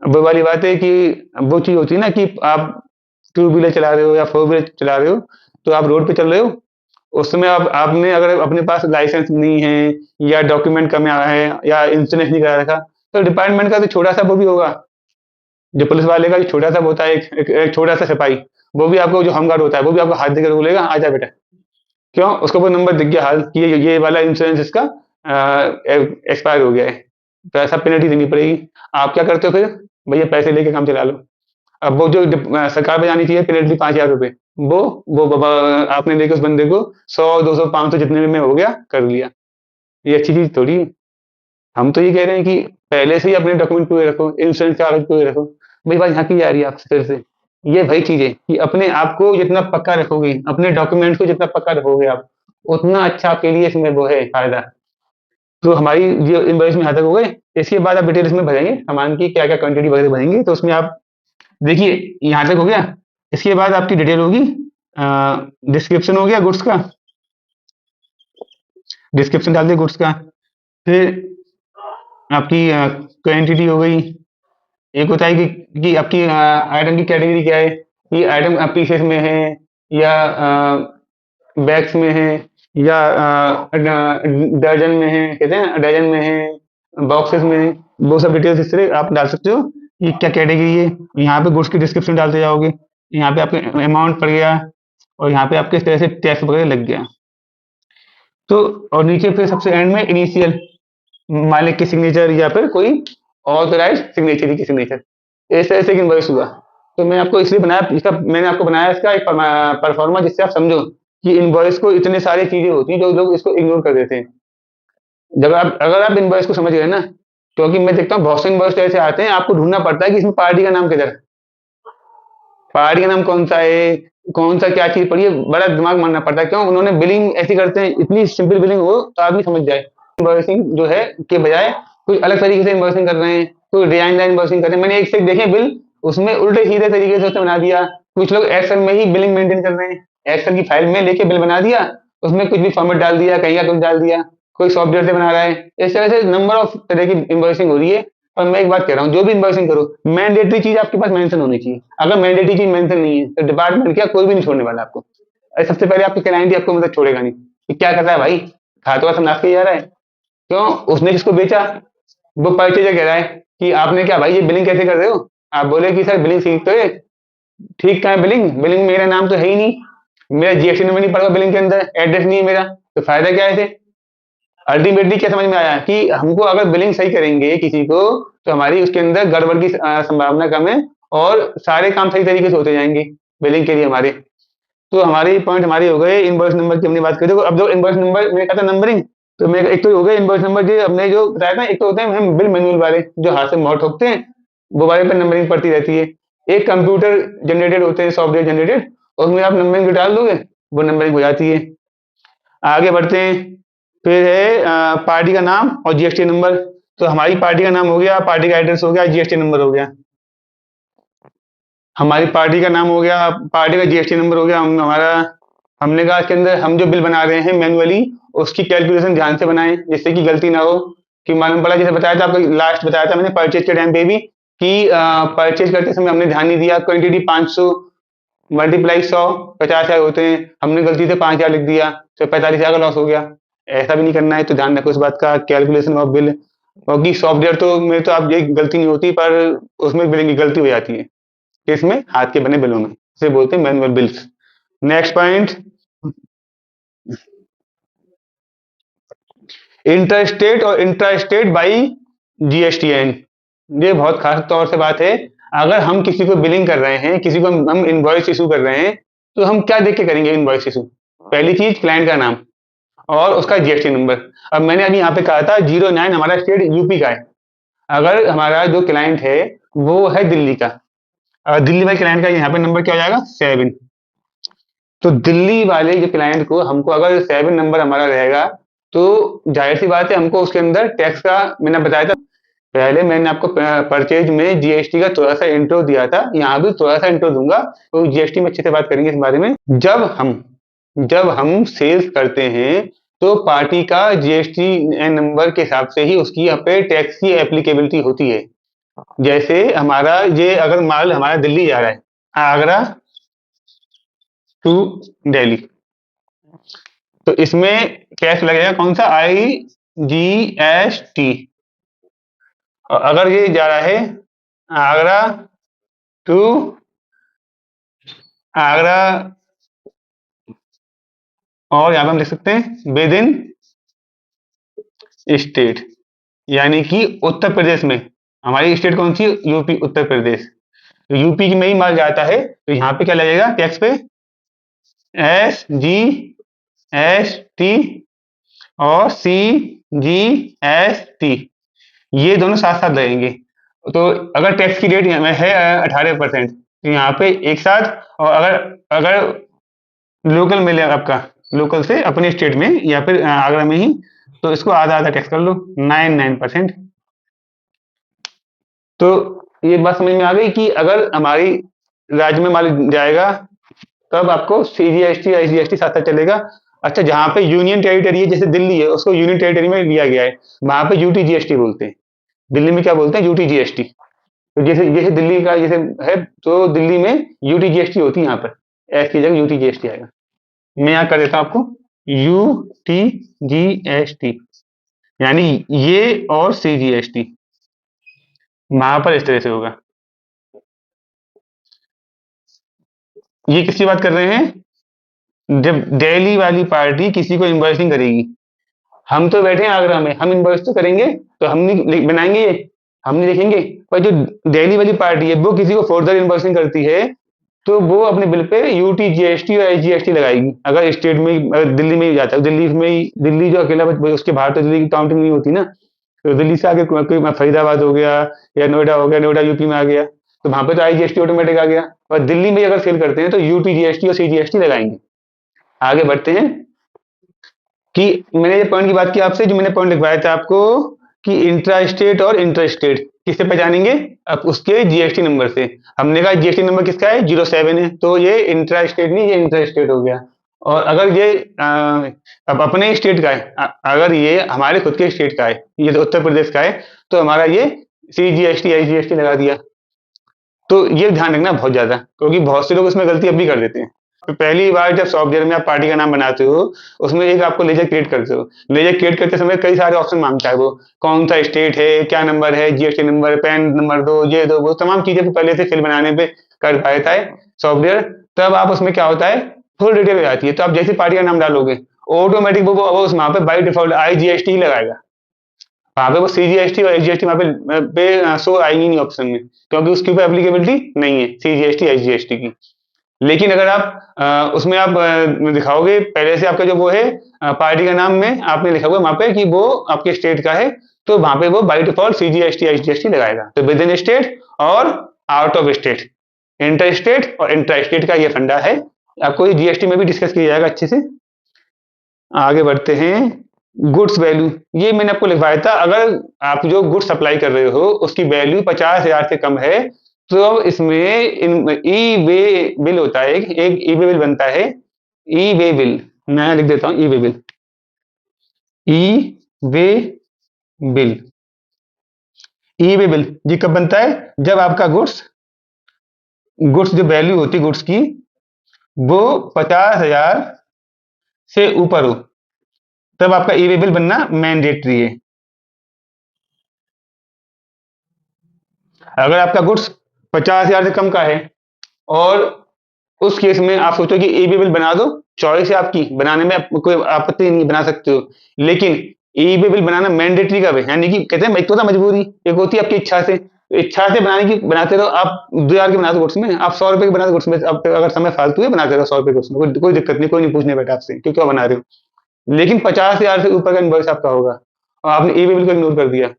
अब वो वाली बात है कि वो चीज होती है ना कि आप टू व्हीलर चला रहे हो या फोर व्हीलर चला रहे हो, तो आप रोड पे चल रहे हो, उस समय आपने अगर अपने पास लाइसेंस नहीं है, या डॉक्यूमेंट कम है, या इंश्योरेंस नहीं करा रखा, तो डिपार्टमेंट का तो छोटा सा वो भी होगा, जो पुलिस वाले का जो छोटा सा होता है, एक छोटा सा सिपाही, वो भी आपको, जो होम गार्ड होता है वो भी आपको हाथ देकर बोलेगा आजा बेटा। क्यों? उसको वो नंबर दिख गया हाल कि ये वाला इंश्योरेंस इसका एक्सपायर हो गया है, तो ऐसा पेनल्टी देनी पड़ेगी। आप क्या करते हो फिर? भैया पैसे लेके काम चला लो। अब वो जो सरकार बजानी चाहिए पेनल्टी 5,000 रुपए, वो आपने लेके उस बंदे को 100, 200, 500 जितने में हो गया कर लिया। ये अच्छी चीज थोड़ी है। हम तो ये कह रहे हैं कि पहले से ही अपने डॉक्यूमेंट पूरे रखो, इंश्योरेंस कागज पूरे रखो। भाई बात यहाँ की जा रही है आपसे फिर से, ये वही चीज है कि अपने आप को जितना पक्का रखोगे, अपने डॉक्यूमेंट को जितना पक्का रखोगे आप, उतना अच्छा आपके लिए इसमें वो है फायदा। तो हमारी जो इनवॉइस में यहाँ तक हो गए। इसके बाद आप डिटेल इसमें भरेंगे सामान की क्या क्या क्वांटिटी वगैरह भरेंगे, तो उसमें आप देखिए यहाँ तक हो गया। इसके बाद आपकी डिटेल होगी, डिस्क्रिप्शन हो गया गुड्स का, डिस्क्रिप्शन डाल दिया गुड्स का। फिर आपकी क्वांटिटी हो गई। एक होता है कि आपकी आइटम की कैटेगरी क्या है, कि आइटम पीसेस में है या बैग्स में है या दर्जन में है, कहते हैं दर्जन में है, बॉक्सेस में है। वो सब डिटेल्स इस तरह आप डाल सकते हो कि क्या कैटेगरी है। यहाँ पे गुड्स की डिस्क्रिप्शन डालते जाओगे, यहाँ पे आपके अमाउंट पड़ गया और यहाँ पे आपके इस तरह से टैक्स वगैरह लग गया। तो और नीचे फिर सबसे एंड में इनिशियल मालिक की सिग्नेचर या फिर कोई ऑथराइज सिग्नेचर की सिग्नेचर, इस तरह से इनवॉइस हुआ। तो मैं आपको इसलिए बनाया, इसका मैंने आपको बनाया इसका एक परफॉर्मा, जिससे आप समझो कि इनवॉइस को इतने सारी चीजें होती हैं जो लोग इसको इग्नोर कर देते हैं। जब आप अगर आप इनवॉइस को समझ गए ना, क्योंकि मैं देखता हूँ बहुत से इनवॉइस ऐसे आते हैं, आपको ढूंढना पड़ता है कि इसमें पार्टी का नाम किधर है, पार्टी का नाम कौन सा है, कौन सा क्या चीज पड़ी है, बड़ा दिमाग मारना पड़ता है। क्यों? उन्होंने बिलिंग ऐसी करते हैं, इतनी सिंपल बिलिंग हो तो आदमी समझ जाए। इनवॉइसिंग जो है के बजाय कुछ अलग तरीके से इनवॉइसिंग कर रहे हैं, कोई डिजाइन लाइन इनवॉइसिंग कर रहे हैं। मैंने एक से एक देखे बिल, उसमें उल्टे सीधे तरीके से उसने बना दिया। कुछ लोग एक्सेल में ही बिलिंग मेंटेन कर रहे हैं, एक्सेल की फाइल में लेके बिल बना दिया, उसमें कुछ भी फॉर्मेट डाल दिया, कहीं का कुछ डाल दिया, कोई सॉफ्टवेयर से बना रहा है। इस तरह से नंबर ऑफ तरह की इनवॉइसिंग हो रही है। और मैं एक बात कह रहा हूँ, जो भी इनवॉइसिंग करो मैंडेटरी चीज आपके पास मेंशन होनी चाहिए। अगर मैंडेटरी चीज मेंशन नहीं है तो डिपार्टमेंट क्या कोई भी नहीं छोड़ने वाला आपको। सबसे पहले आपके क्लाइंट ही आपको मतलब छोड़ेगा नहीं कि क्या कर रहा है भाई, खातों का नाश किया जा रहा है। क्यों? उसने जिसको बेचा वो परचेजर कह रहा है कि आपने क्या भाई ये बिलिंग कैसे कर रहे हो। आप बोले कि सर बिलिंग ठीक तो है, ठीक कहाँ है बिलिंग, बिलिंग मेरा नाम तो है ही नहीं, मेरा जीएसटी नंबर नहीं पड़ा बिलिंग के अंदर, एड्रेस नहीं है मेरा, तो फायदा क्या है इसे। अल्टीमेटली क्या समझ में आया कि हमको अगर बिलिंग सही करेंगे किसी को, तो हमारी उसके अंदर गड़बड़ की संभावना कम है और सारे काम सही तरीके से होते जाएंगे बिलिंग के लिए हमारे। तो हमारे पॉइंट हमारे हो गए इनवॉइस नंबर की हमने बात करी। देखो अब जो इनवॉइस नंबर मैंने कहा था नंबरिंग, तो मैं एक तो हो गया इनवॉइस नंबर जो हमने जो बताया था। एक तो होते हैं हम बिल मैनुअल वाले जो हाथ से मोहर ठोकते हैं, वो वाले पर नंबरिंग पड़ती रहती है। एक कंप्यूटर जनरेटेड होते हैं, सॉफ्टवेयर जनरेटेड, उसमें आप नंबरिंग डाल दोगे वो नंबरिंग हो जाती है। आगे बढ़ते हैं। फिर है पार्टी का नाम और जीएसटी नंबर। तो हमारी पार्टी का नाम हो गया, पार्टी का एड्रेस हो गया, जीएसटी नंबर हो गया। हमारी पार्टी का नाम हो गया, पार्टी का जीएसटी नंबर हो गया। हमारा हमने कहा इसके अंदर हम जो बिल बना रहे हैं मैनुअली, उसकी कैलकुलेशन ध्यान से बनाएं जिससे कि गलती ना हो। कि मालूम पड़ा, जैसे बताया था आपको लास्ट बताया था मैंने परचेज के टाइम पे भी कि परचेज करते समय हमने ध्यान नहीं दिया, क्वांटिटी 500 मल्टीप्लाई 100 50,000 होते हैं, हमने गलती से 5,000 लिख दिया तो 45,000 का लॉस हो गया। ऐसा भी नहीं करना है, तो ध्यान रखो इस बात का, कैलकुलेशन ऑफ बिल। क्योंकि सॉफ्टवेयर तो में तो आप ये गलती नहीं होती, पर उसमें बिलिंग की गलती हो जाती है, इसमें हाथ के बने बिलों में, इसे बोलते हैं manual bills. Next point, interstate और इंट्रास्टेट बाई जीएसटीएन। ये बहुत खास तौर से बात है। अगर हम किसी को बिलिंग कर रहे हैं, किसी को हम इनवॉइस इशू कर रहे हैं, तो हम क्या देख के करेंगे इनवॉइस इशू? पहली चीज क्लाइंट का नाम और उसका जीएसटी नंबर। अब मैंने अभी यहाँ पे कहा था 09 हमारा स्टेट यूपी का है। अगर हमारा जो क्लाइंट है वो है दिल्ली का, दिल्ली वाले क्लाइंट का यहाँ पे नंबर क्या हो जाएगा 7। तो दिल्ली वाले जो क्लाइंट को हमको अगर 7 नंबर हमारा रहेगा, तो जाहिर सी बात है हमको उसके अंदर टैक्स का, मैंने बताया था पहले, मैंने आपको परचेज में जीएसटी का थोड़ा सा इंट्रो दिया था, यहाँ भी थोड़ा सा इंट्रो दूंगा, तो जीएसटी में अच्छे से बात करेंगे इस बारे में। जब हम सेल्स करते हैं तो पार्टी का जीएसटी नंबर के हिसाब से ही उसकी यहाँ पे टैक्स की एप्लीकेबिलिटी होती है। जैसे हमारा ये अगर माल हमारा दिल्ली जा रहा है, आगरा टू दिल्ली, तो इसमें कैश लगेगा कौन सा, IGST। और अगर ये जा रहा है आगरा टू आगरा, और यहाँ पे हम लिख सकते हैं विद इन स्टेट, यानी कि उत्तर प्रदेश में। हमारी स्टेट कौन सी है? यूपी, उत्तर प्रदेश। तो यूपी में ही माल जाता है, तो यहाँ पे क्या लगेगा टैक्स पे? एस जी एस टी और सी जी एस टी, ये दोनों साथ साथ लगेंगे। तो अगर टैक्स की रेट में है 18%, तो यहाँ पे एक साथ, और अगर अगर लोकल में ले आपका, लोकल से अपने स्टेट में या फिर आगरा में ही, तो इसको आधा आधा टैक्स कर लो, 9%। तो ये बात समझ में आ गई कि अगर हमारी राज्य में माल जाएगा, तब आपको सीजीएसटी या एसजीएसटी साथ साथ चलेगा। अच्छा, जहाँ पे यूनियन टेरिटरी है, जैसे दिल्ली है, उसको यूनियन टेरिटरी में लिया गया है, वहां पे यूटीजीएसटी बोलते हैं। दिल्ली में क्या बोलते हैं? यूटीजीएसटी। तो जैसे जैसे दिल्ली का जैसे है, तो दिल्ली में यूटीजीएसटी होती है, यहाँ पर एस की जगह यूटीजीएसटी आएगा। मैं यहाँ कर देता हूँ आपको यूटीजीएसटी, यानी ये और सीजीएसटी वहां पर इस तरह से होगा। ये किसकी बात कर रहे हैं? जब दिल्ली वाली पार्टी किसी को इन्वॉइसिंग करेगी, हम तो बैठे हैं आगरा में, हम इन्वॉइस तो करेंगे, तो हम नहीं बनाएंगे ये, हम नहीं लिखेंगे। पर जो दिल्ली वाली पार्टी है, वो किसी को फर्दर इन्वॉइसिंग करती है, तो वो अपने बिल पे यूटी जीएसटी और एसजीएसटी लगाएगी। अगर स्टेट में अगर दिल्ली में ही जाता है, दिल्ली में ही, दिल्ली जो अकेला उसके बाहर तो दिल्ली की काउंटिंग नहीं होती ना। तो दिल्ली से आगे कोई फरीदाबाद हो गया या नोएडा हो गया, नोएडा यूपी में आ गया, तो वहां पे तो आईजीएसटी ऑटोमेटिक आ गया। और दिल्ली में अगर सेल करते हैं तो यूटी जीएसटी और सीजीएसटी लगाएंगे। आगे बढ़ते हैं कि मैंने ये पॉइंट की बात की आपसे, जो मैंने पॉइंट लिखवाया था आपको, कि इंट्रा स्टेट और इंटर स्टेट किससे पहचानेंगे? अब उसके जीएसटी नंबर से। हमने कहा जीएसटी नंबर किसका है? 07 है, तो ये इंट्रा स्टेट नहीं, ये इंटर स्टेट हो गया। और अगर ये अब अपने स्टेट का है, अगर ये हमारे खुद के स्टेट का है, ये तो उत्तर प्रदेश का है, तो हमारा ये सीजीएसटी एसजीएसटी लगा दिया। तो ये ध्यान रखना बहुत ज्यादा, क्योंकि बहुत से लोग इसमें गलती अब भी कर देते हैं। तो पहली बार जब सॉफ्टवेयर में आप पार्टी का नाम बनाते हो, उसमें एक आपको लेजर क्रिएट करते हो, लेजर क्रिएट करते समय कई सारे ऑप्शन मांगता है, वो कौन सा स्टेट है, क्या नंबर है, जीएसटी नंबर, पैन नंबर दो, ये दो, वो तमाम चीजें तो पहले से फिल बनाने पे कर पाता है सॉफ्टवेयर। तब आप उसमें क्या होता है, फुल डिटेल हो जाती है। तो आप जैसे पार्टी का नाम डालोगे, ऑटोमेटिक वो उस वहां पे बाई डिफॉल्ट आईजीएसटी लगाएगा। वहां पे वो सीजीएसटी और एसजीएसटी वहां पे शो आएंगी नहीं ऑप्शन में, क्योंकि उसके ऊपर एप्लीकेबिलिटी नहीं है सीजीएसटी एसजीएसटी की। लेकिन अगर आप उसमें आप दिखाओगे पहले से, आपका जो वो है पार्टी का नाम में आपने लिखा हुआ वहां पे कि वो आपके स्टेट का है, तो वहां पे वो बाई डिफॉल्ट सीजीएसटी एसजीएसटी लगाएगा। तो विद इन स्टेट और out of state, inter state और इंट्रा स्टेट का ये फंडा है। आपको ये जीएसटी में भी डिस्कस किया जाएगा अच्छे से। आगे बढ़ते हैं। गुड्स वैल्यू, ये मैंने आपको लिखवाया था, अगर आप जो गुड्स सप्लाई कर रहे हो उसकी वैल्यू 50,000 से कम है, तो अब इसमें ई वे बिल होता है, एक ई वे बिल बनता है। ई वे बिल मैं लिख देता हूं, ई वे बिल, ई वे बिल, ई वे बिल ये कब बनता है? जब आपका गुड्स गुड्स जो वैल्यू होती है गुड्स की, वो 50,000 से ऊपर हो, तब आपका ई वे बिल बनना मैंडेटरी है। अगर आपका गुड्स 50,000 से कम का है, और उस केस में आप सोचो कि ई बिल बना दो, चॉइस है आपकी, बनाने में कोई आपत्ति नहीं, बना सकते हो। लेकिन ई बिल बनाना मैंडेटरी कब है? यानी कि कहते हैं एक तो होता मजबूरी, एक होती है आपकी इच्छा से। तो इच्छा से बनाने की बनाते रहो, आप 2,000 के बना दो गुड्स में, आप 100 रुपए के बना दो गुड्स में, अब अगर समय फालतू है बनाते रहो 100 रुपए गुड्स में, कोई दिक्कत नहीं, कोई नहीं पूछने बैठा आपसे क्यों क्या बना रहे हो। लेकिन 50,000 से ऊपर का इनवॉइस आपका होगा और आपने ई बिल को इग्नोर कर दिया,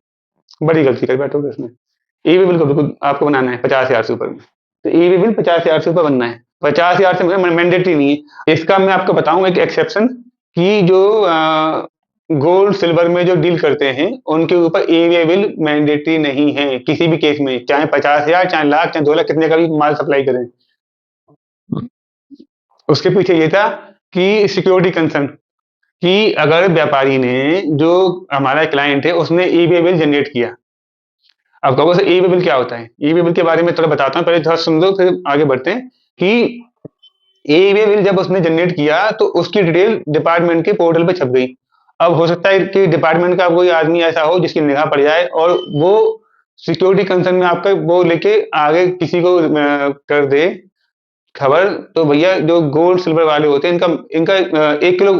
बड़ी गलती कर बैठोगे उसमें। ई बिल को बिल्कुल आपको बनाना है 50,000 से ऊपर में, तो ई बिल 50,000 से ऊपर बनना है। 50,000 से मैंडेटरी नहीं है। इसका मैं आपको बताऊं एक एक्सेप्शन, कि जो गोल्ड सिल्वर में जो डील करते हैं, उनके ऊपर ई बिल मैंडेटरी नहीं है किसी भी केस में, चाहे 50,000, चाहे लाख, चाहे 2 लाख, कितने का भी माल सप्लाई करें। उसके पीछे ये था कि सिक्योरिटी कंसर्न, कि अगर व्यापारी ने, जो हमारा क्लाइंट है, उसने ई बिल जनरेट किया। अब कहोगे सर ई वे बिल क्या होता है? ई वे बिल के बारे में थोड़ा बताता हूँ, पहले थोड़ा सुन लो फिर आगे बढ़ते हैं। कि ई वे बिल जब उसने जनरेट किया, तो उसकी डिटेल डिपार्टमेंट के पोर्टल पे छप गई। अब हो सकता है कि डिपार्टमेंट का कोई आदमी ऐसा हो जिसकी निगाह पड़ जाए, और वो सिक्योरिटी कंसर्न में आपका वो लेके आगे किसी को कर दे, खबर तो भैया जो गोल्ड सिल्वर वाले होते हैं इनका इनका 1 किलो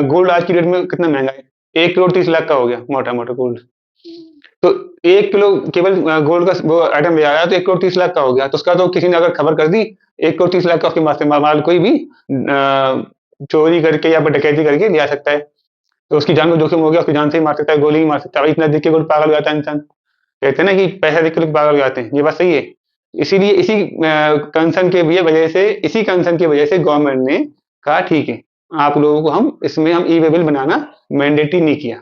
गोल्ड आज की डेट में कितना महंगा है, 1 करोड़ 30 लाख का हो गया मोटा मोटा गोल्ड। तो 1 किलो केवल गोल्ड का वो आइटम ले आया तो 1 करोड़ 30 लाख का हो गया, तो उसका तो किसी ने अगर खबर कर दी 1 करोड़ 30 लाख का उसके माल कोई भी चोरी करके या फिर डकैती करके ले आ सकता है। तो उसकी जान को जोखिम हो गया, उसकी जान से ही मार सकता है, गोली ही मार सकता है। भाई इतना देख के कोई पागल हो जाता है इंसान। कहते हैं ना कि पैसा देख के लोग पागल हो जाते हैं, ये बात सही है। इसीलिए इसी कंसर्न की वजह से गवर्नमेंट ने कहा ठीक है, आप लोगों को हम इसमें हम ई वे बिल बनाना मैंडेटरी नहीं किया।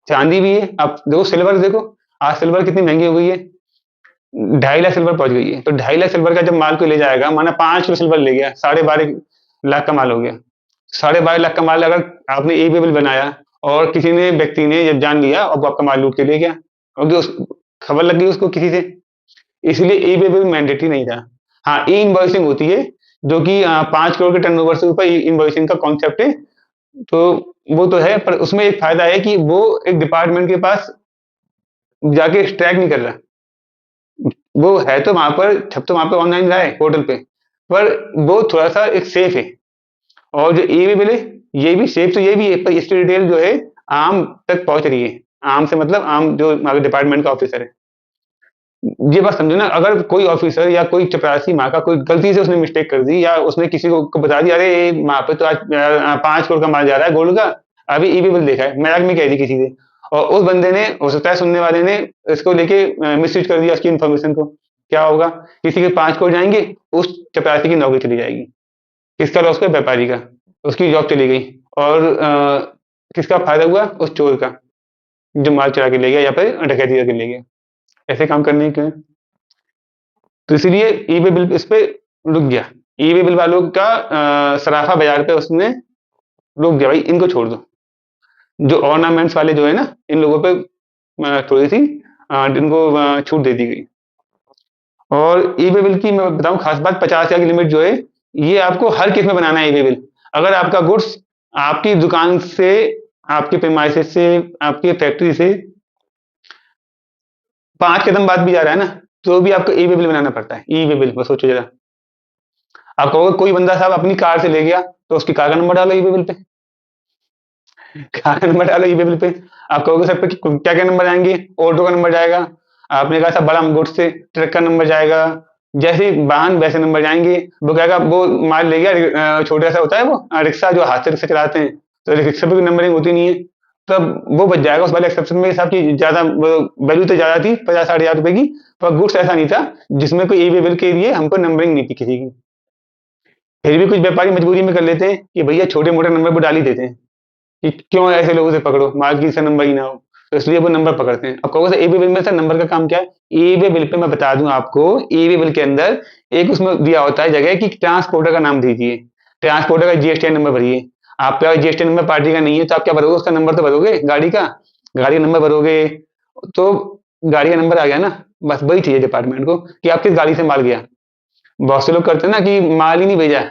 चांदी भी है, अब देखो सिल्वर देखो, आज सिल्वर कितनी महंगी हो गई है, 2.5 लाख सिल्वर पहुंच गई है। तो 2.5 लाख सिल्वर का जब माल को ले जाएगा, माना 5 किलो सिल्वर ले गया, 12.5 लाख का माल हो गया। 12.5 लाख का माल अगर आपने ई वे बिल बनाया और किसी ने व्यक्ति ने जब जान लिया और वो आपका माल लूट के ले गया, और जो खबर लग गई उसको किसी से, इसलिए ई वे बिल मैंडेटरी नहीं था। हाँ, ई इनवॉइसिंग होती है, जो कि 5 करोड़ के टर्नओवर से ऊपर ई इनवॉइसिंग का कॉन्सेप्ट है। तो वो तो है, पर उसमें एक फायदा है कि वो एक डिपार्टमेंट के पास जाके ट्रैक नहीं कर रहा। वो है तो वहां पर, छप तो वहां पे ऑनलाइन रहा है पोर्टल पे, पर वो थोड़ा सा एक सेफ है। और जो ई वे बिल है, ये भी सेफ तो ये भी है, पर इसकी डिटेल जो है आम तक पहुंच रही है। आम से मतलब आम जो हमारे डिपार्टमेंट का ऑफिसर है। ये बात समझो ना, अगर कोई ऑफिसर या कोई चपरासी माँ का कोई गलती से उसने मिस्टेक कर दी, या उसने किसी को बता दिया, अरे वहां पे तो आज 5 करोड़ का माल जा रहा है गोल्ड का, अभी ई वे बिल देखा है, मजाक में कह दी किसी से, और उस बंदे ने, हो सकता है सुनने वाले ने इसको लेके मिसयूज कर दिया उसकी इन्फॉर्मेशन को, क्या होगा, किसी के 5 करोड़ जाएंगे, उस चपरासी की नौकरी चली जाएगी। किसका लॉस? का व्यापारी का, उसकी जॉब चली गई। और किसका फायदा हुआ? उस चोर का, जो माल चुरा के ले गया या फिर डकैती करके ले गया। ऐसे काम करने के, तो इसलिए ई वे बिल इस पे रुक गया। ई वे बिल वालों का सराफा बाजार पे उसने रुक गया, भाई इनको छोड़ दो। जो ऑर्नामेंट्स वाले जो है ना, इन लोगों पे थोड़ी सी इनको छूट दे दी गई। और ई वे बिल की मैं बताऊं खास बात, 50,000 की लिमिट जो है, ये आपको हर केस में बनाना है ई वे बिल। अगर आपका गुड्स आपकी दुकान से, आपके प्रेमाइसेस से, आपकी फैक्ट्री से 5 कदम बाद भी जा रहा है ना, तो भी आपको ई वे बिल बनाना पड़ता है। ई वे बिल, बस सोचो जरा। आप कहोगे कोई बंदा साहब अपनी कार से ले गया, तो उसकी कार का नंबर डालो ई वे बिल पे। कार का नंबर डालो ई वे बिल पे। आप कहोगे सर पे क्या क्या नंबर आएंगे? ऑटो का नंबर जाएगा, आपने कहा साहब बड़ा गुड्स से, ट्रक का नंबर जाएगा, जैसे ही वाहन वैसे नंबर जाएंगे। वो कहेगा वो माल ले गया, छोटा सा होता है वो रिक्शा, जो हाथ से रिक्शा चलाते हैं, तो रिक्शा पे नंबरिंग होती नहीं है, तब वो बच जाएगा उस वाले एक्सेप्शन में साहब की ज्यादा वैल्यू तो ज्यादा थी 50-60 हज़ार रुपए की, पर गुड्स ऐसा नहीं था जिसमें कोई ई वे बिल के लिए हमको नंबरिंग नहीं थी किसी की। फिर भी कुछ व्यापारी मजबूरी में कर लेते हैं कि भैया छोटे मोटे नंबर वो डाल ही देते हैं, कि क्यों ऐसे लोगों से पकड़ो, माल की से नंबर ही ना हो, तो इसलिए वो नंबर पकड़ते हैं। अब कहोगे सर ई वे बिल में सर नंबर का काम क्या है? ई वे बिल पे मैं बता दूं आपको, ई वे बिल के अंदर एक उसमें दिया होता है जगह कि ट्रांसपोर्टर का नाम दीजिए, ट्रांसपोर्टर का जीएसटी नंबर भरिए। आपका जीएसटी नंबर पार्टी का नहीं है, तो आप क्या भरोगे? उसका नंबर तो भरोगे, गाड़ी का, गाड़ी का नंबर भरोगे। तो गाड़ी का नंबर आ गया ना, बस वही चाहिए डिपार्टमेंट को कि आप किस गाड़ी से माल गया। बहुत से लोग करते हैं ना कि माल ही नहीं भेजा,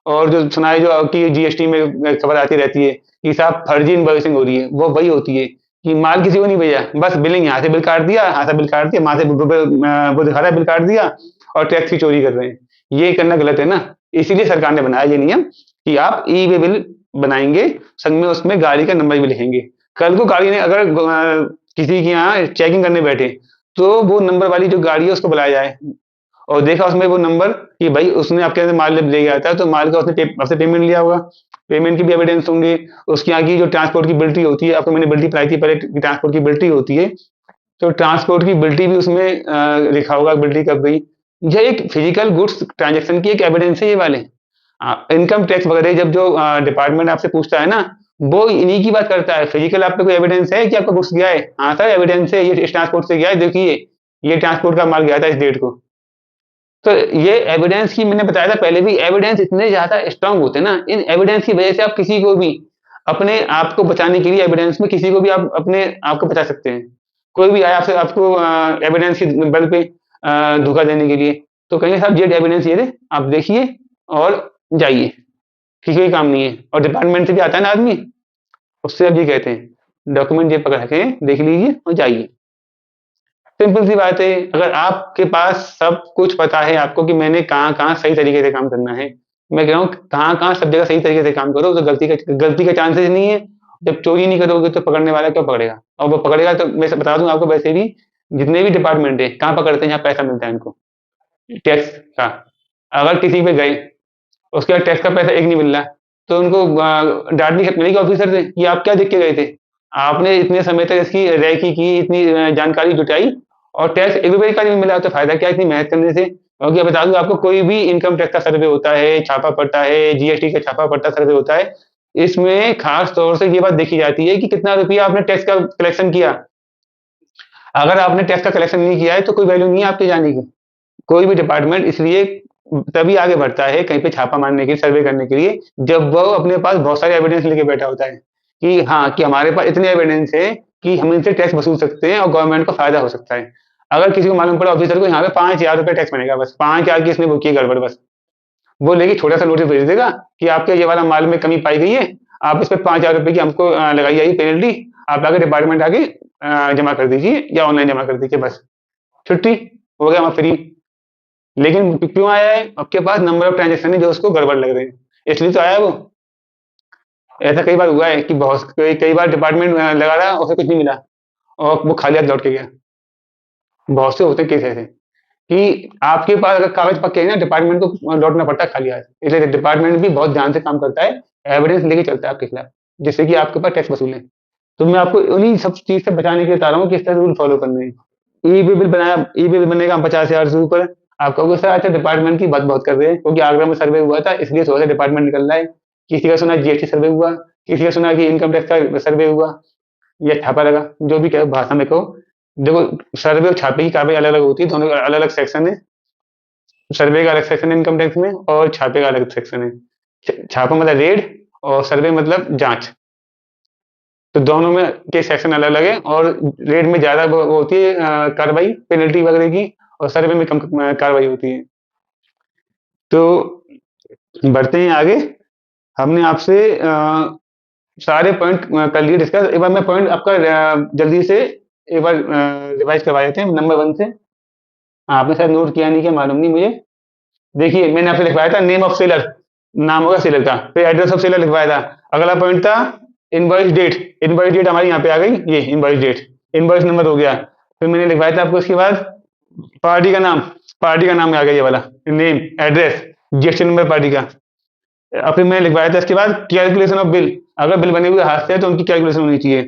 और जो सुनाए जो कि जीएसटी में खबर आती रहती है कि साहब फर्जी इनवॉइसिंग हो रही है, वो वही होती है कि माल किसी को नहीं भेजा, बस बिलिंग यहाँ से बिल काट दिया, यहाँ से बिल काट दिया, वहां से वो दिखा रहा है बिल काट दिया, और टैक्स की चोरी कर रहे हैं। ये करना गलत है ना। इसीलिए सरकार ने बनाया ये नियम कि आप ई वे बिल बनाएंगे, संग में उसमें गाड़ी का नंबर भी लिखेंगे। कल को गाड़ी ने अगर किसी के यहाँ चेकिंग करने बैठे, तो वो नंबर वाली जो गाड़ी है उसको बुलाया जाए, और देखा उसमें वो नंबर कि भाई उसने आपके यहाँ से माल ले गया था, तो माल का उसने आपसे पेमेंट लिया होगा, पेमेंट की भी एविडेंस होंगे। उसके यहाँ की जो ट्रांसपोर्ट की बिल्टी होती है, आपको मैंने बिल्टी पढ़ाई थी पहले, ट्रांसपोर्ट की बिल्टी होती है, तो ट्रांसपोर्ट की बिल्टी भी उसमें लिखा होगा, बिल्टी कब गई। यह एक फिजिकल गुड्स ट्रांजेक्शन की एक एविडेंस है ये वाले। इनकम टैक्स वगैरह जब जो डिपार्टमेंट आपसे पूछता है ना, वो इन्हीं की बात करता है। फिजिकल आप पे कोई एविडेंस है कि आपका गुड्स गया है? हाँ सर एविडेंस है, ये इस ट्रांसपोर्ट से गया है, देखिए ये ट्रांसपोर्ट का माल गया था इस डेट को। तो ये एविडेंस की मैंने बताया था पहले भी, एविडेंस इतने ज्यादा स्ट्रांग होते हैं ना, इन एविडेंस की वजह से आप किसी को भी अपने आप को बचाने के लिए, एविडेंस में किसी को भी आप अपने आप को बचा सकते हैं। कोई भी आया आपसे, आपको एविडेंस के बल पे धोखा देने के लिए, तो कहेंगे साहब ये एविडेंस ये दे, आप देखिए और जाइए, किसी का काम नहीं है। और डिपार्टमेंट से भी आता है ना आदमी, उससे अब ये कहते हैं डॉक्यूमेंट ये पकड़ के देख लीजिए और जाइए। सिंपल सी बात है, अगर आपके पास सब कुछ पता है आपको कि मैंने कहाँ-कहाँ सही तरीके से काम करना है, मैं कह रहा हूँ कहाँ-कहाँ सब जगह सही तरीके से काम करो तो गलती का चांसेस नहीं है। जब चोरी नहीं करोगे तो पकड़ने वाला क्यों पकड़ेगा? और वो पकड़ेगा तो मैं बता दूँ आपको वैसे भी जितने भी डिपार्टमेंट है, कहाँ पकड़ते हैं जहाँ पैसा मिलता है इनको, टैक्स का। अगर किसी पे गए, उसके बाद टैक्स का पैसा एक नहीं मिल रहा, तो उनको डाँट नहीं मिलेगी ऑफिसर से कि आप क्या देख के गए थे? आपने इतने समय तक इसकी रेकी की, इतनी जानकारी जुटाई और टैक्स एक रुपए का नहीं मिला, तो फ़ायदा क्या है इतनी मेहनत करने से? क्योंकि बता दूँ आपको कोई भी इनकम टैक्स का सर्वे होता है, छापा पड़ता है, जीएसटी का छापा पड़ता सर्वे होता है, इसमें ख़ास तौर से ये बात देखी जाती है कि कितना रुपया आपने टैक्स का कलेक्शन किया। अगर आपने टैक्स का कलेक्शन नहीं किया है, तो कोई वैल्यू नहीं है आपके जाने की। कोई भी डिपार्टमेंट इसलिए तभी आगे बढ़ता है कहीं पे छापा मारने के लिए, सर्वे करने के लिए, जब वो अपने पास बहुत सारे एविडेंस लेके बैठा होता है कि हाँ, कि हमारे पास इतने एविडेंस है कि हम इनसे टैक्स वसूल सकते हैं और गवर्नमेंट को फायदा हो सकता है। अगर किसी को मालूम पड़ा ऑफिसर को यहाँ पे 5,000 रुपए टैक्स बनेगा, बस 5,000 की इसने वो की गड़बड़, बस वो लेके छोटा सा नोटिस भेज देगा कि आपके ये वाला माल में कमी पाई गई है, आप इस पे 5,000 रुपए की हमको लगाई जाएगी पेनल्टी, आप आगे डिपार्टमेंट आके जमा कर दीजिए या ऑनलाइन जमा कर दीजिए, बस छुट्टी, हो गया, हम फ्री। लेकिन क्यों आया है? आपके पास नंबर ऑफ ट्रांज़ैक्शन है जो उसको गड़बड़ लग रहे हैं, इसलिए तो आया है वो। ऐसा कई बार हुआ है कि बहुत कई कई बार डिपार्टमेंट लगा रहा, उसे कुछ नहीं मिला और वो खाली हाथ लौट के गया। बहुत से होते हैं केस ऐसे कि आपके पास अगर कागज़ पक्के हैं ना, डिपार्टमेंट को लौटना पड़ता है खाली हाथ। इसलिए डिपार्टमेंट भी बहुत ध्यान से काम करता है, एविडेंस लेके चलता है आपके खिलाफ, जिससे कि आपके पास टैक्स वसूलें। तो मैं आपको उन्हीं सब चीज़ से बचाने के लिए बता रहा हूँ कि इस तरह रूल फॉलो करने हैं। ई-वे-बिल बनाया, ई-बिल बनेगा 50,000 से ऊपर। आप कहोगे सर अच्छा डिपार्टमेंट की बात बहुत कर रहे हैं, क्योंकि आगरा में सर्वे हुआ था इसलिए थोड़ा सा डिपार्टमेंट निकल रहा है। किसी का सुना जीएसटी सर्वे हुआ, किसी का सुना कि इनकम टैक्स का सर्वे हुआ या छापा लगा, जो भी कहो भाषा में कहो। देखो सर्वे और छापे की कार्रवाई अलग अलग होती है, दोनों का अलग अलग सेक्शन है। सर्वे का अलग सेक्शन है इनकम टैक्स में और छापे का अलग सेक्शन है। छापा मतलब रेड और सर्वे मतलब जांच। तो दोनों में के सेक्शन अलग अलग है और रेड में ज्यादा वो होती है कार्रवाई पेनल्टी वगैरह की, और सर्वे में कम कार्रवाई होती है। तो बढ़ते हैं आगे। हमने आपसे सारे पॉइंट कर लिए डिस्कस। एक बार मैं पॉइंट आपका जल्दी से एक बार रिवाइज करवा देते हैं नंबर 1 से। आपने शायद नोट किया नहीं, क्या मालूम नहीं मुझे। देखिए मैंने आपसे लिखवाया था नेम ऑफ सेलर, नाम होगा सेलर का, फिर एड्रेस ऑफ सेलर लिखवाया था। अगला पॉइंट था इनवॉइस डेट, इनवॉइस डेट हमारी यहाँ पे आ गई, ये इनवॉइस डेट, इनवॉइस नंबर हो गया। फिर मैंने लिखवाया था आपको उसके बाद पार्टी का नाम, पार्टी का नाम आ गया ये वाला, name, address, GST number party का। और फिर मैंने लिखवाया था इसके बाद कैलकुलेशन ऑफ बिल, अगर बिल बने हुए हाथ से है तो उनकी कैलकुलेशन होनी चाहिए।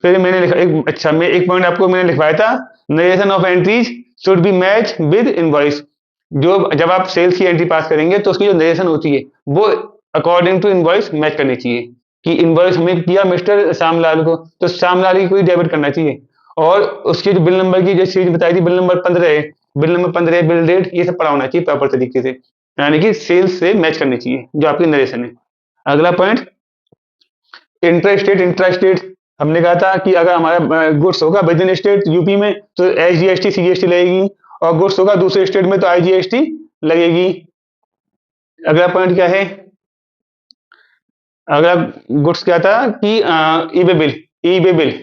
फिर मैंने लिखा एक, अच्छा मैं एक पॉइंट आपको मैंने लिखवाया था, narration of entries should be match with invoice. जो जब आप सेल्स की एंट्री पास करेंगे तो उसकी जो नरेशन होती है वो अकॉर्डिंग टू इनवॉइस मैच करनी चाहिए, कि इनवॉइस हमें किया मिस्टर श्यामलाल को, तो श्यामलाल की कोई डेबिट करना चाहिए। और उसकी जो बिल नंबर की जो चीज बताई थी, बिल नंबर 15 है, बिल नंबर 15 बिल डेट, ये सब पड़ा होना चाहिए प्रॉपर तरीके से, यानी कि सेल्स से मैच करनी चाहिए जो आपकी नरेशन है। अगला point inter state intra state. हमने कहा था कि अगर हमारा गुड्स होगा विद इन स्टेट यूपी में तो एसजीएसटी सीजीएसटी लगेगी, और गुड्स होगा दूसरे स्टेट में तो आईजीएसटी लगेगी। अगला पॉइंट क्या है, अगला गुड्स क्या था कि ई वे बिल, ई वे बिल,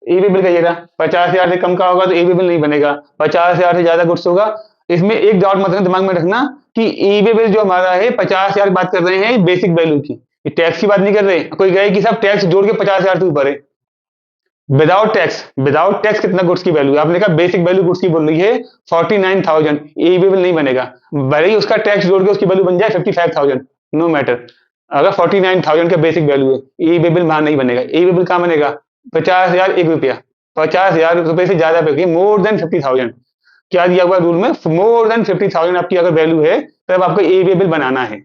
ई वे बिल का ये था 50,000 से कम का होगा तो ई वे बिल नहीं बनेगा, 50,000 से ज्यादा गुड्स होगा। इसमें एक डाउट मत दिमाग में रखना कि ई वे बिल जो हमारा है 50,000 की बात कर रहे हैं बेसिक वैल्यू की, टैक्स की बात नहीं कर रहे। कोई कहे कि साहब टैक्स जोड़ के 50,000 से ऊपर है, विदाउट टैक्स, विदाउट टैक्स कितना गुड्स की वैल्यू है, आपने कहा बेसिक वैल्यू गुड्स की बोल रही है 49,000, ये भी नहीं बनेगा। भले ही उसका टैक्स जोड़ के उसकी वैल्यू बन जाए 55,000, नो मैटर। अगर 49,000 का बेसिक वैल्यू है, ई बिल वहां नहीं बनेगा। ई बिल कहां बनेगा, 50,000 एक रुपया, 50,000 रुपए से ज्यादा पे मोर देन 50,000। क्या दिया हुआ रूल में, मोर देन 50,000 आपकी अगर वैल्यू है तब आपको ई बिल बनाना है।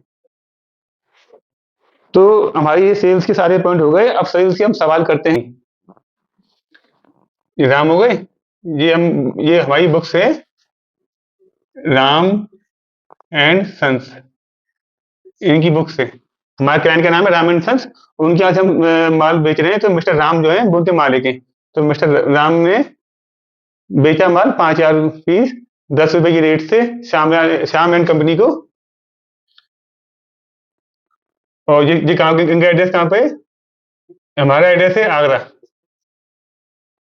तो हमारी ये सेल्स के सारे पॉइंट हो गए। अब सेल्स के हम सवाल करते हैं। ये राम हो गए, ये हमारी बुक्स है राम एंड सन्स, इनकी बुक्स है। हमारे क्लाइंट का नाम है राम एंड सन्स, उनके यहाँ से हम माल बेच रहे हैं। तो मिस्टर राम जो है वो उनके मालिक हैं। तो मिस्टर राम ने बेचा माल 5,000 पीस 10 रुपए की रेट से श्याम एंड कंपनी को। और ये कहाँ, इनका एड्रेस कहाँ पे है? हमारा एड्रेस है आगरा,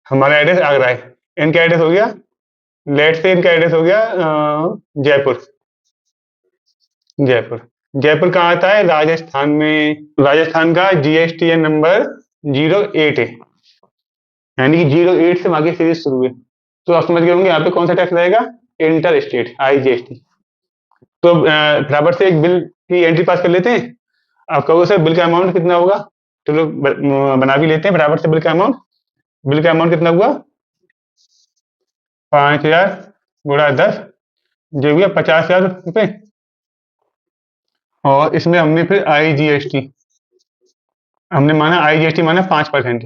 हमारा एड्रेस आगरा है। इनका एड्रेस हो गया, लेट से इनका एड्रेस हो गया जयपुर। जयपुर जयपुर कहाँ आता है? राजस्थान में। राजस्थान का GSTN नंबर 08 है, यानी कि 08 से वहां की सीरीज शुरू है। तो आप समझ गए होंगे यहाँ पे कौन सा टैक्स लगेगा? Inter state, IGST। तो बराबर से एक बिल की एंट्री पास कर लेते हैं। आप कहोगे सर बिल का अमाउंट कितना होगा? चलो बना भी लेते हैं बराबर से बिल का अमाउंट। बिल का अमाउंट कितना हुआ? 5000 गुणा 10, जो हुआ 50,000 रुपये। और इसमें हमने फिर IGST हमने माना, IGST माना 5%।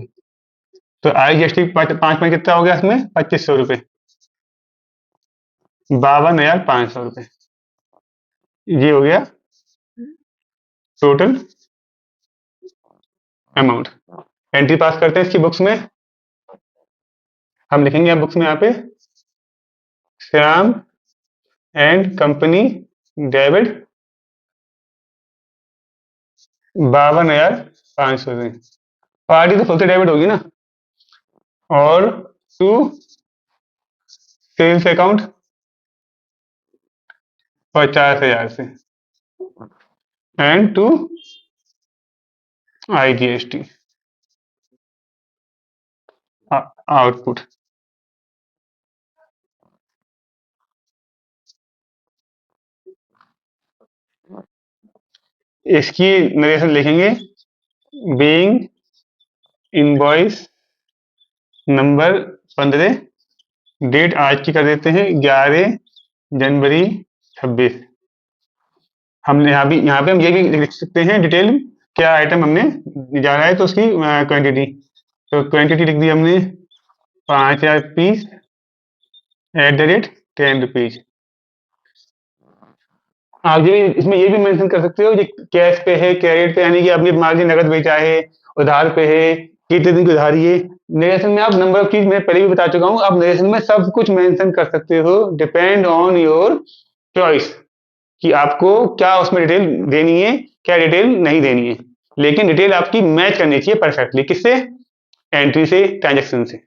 तो IGST 5% कितना हो गया इसमें? 2500 रुपये, 52,500 रुपये। ये हो गया टोटल अमाउंट। एंट्री पास करते हैं इसकी बुक्स में। हम लिखेंगे अब बुक्स में यहाँ पे श्याम एंड कंपनी डेबिट 52,500 रुपये। पार्टी तो फुल से डेबिट होगी ना। और टू सेल्स अकाउंट 50,000 से, एंड टू IGST आउटपुट। इसकी नरेशन लिखेंगे, बीइंग इनवॉइस नंबर 15, डेट आज की कर देते हैं 11 जनवरी 26। हम यहाँ पे हम ये भी लिख सकते हैं डिटेल, क्या आइटम हमने जा रहा है तो उसकी क्वांटिटी। तो क्वांटिटी लिख दी हमने 5000 पीस @10 रुपीज। आप ये इसमें ये भी मेंशन कर सकते हो ये कैश पे है, क्रेडिट पे, यानी कि आपने मान लीजिए नगद बेचा है, उधार पे है, कितने दिन की उधारी है। नरेशन में आप नंबर ऑफ चीज मैं पहले भी बता चुका हूँ, आप नरेशन में सब कुछ मेंशन कर सकते हो, डिपेंड ऑन योर चॉइस कि आपको क्या उसमें डिटेल देनी है, क्या डिटेल नहीं देनी है। लेकिन डिटेल आपकी मैच करनी चाहिए परफेक्टली, किससे? एंट्री से, ट्रांजेक्शन से।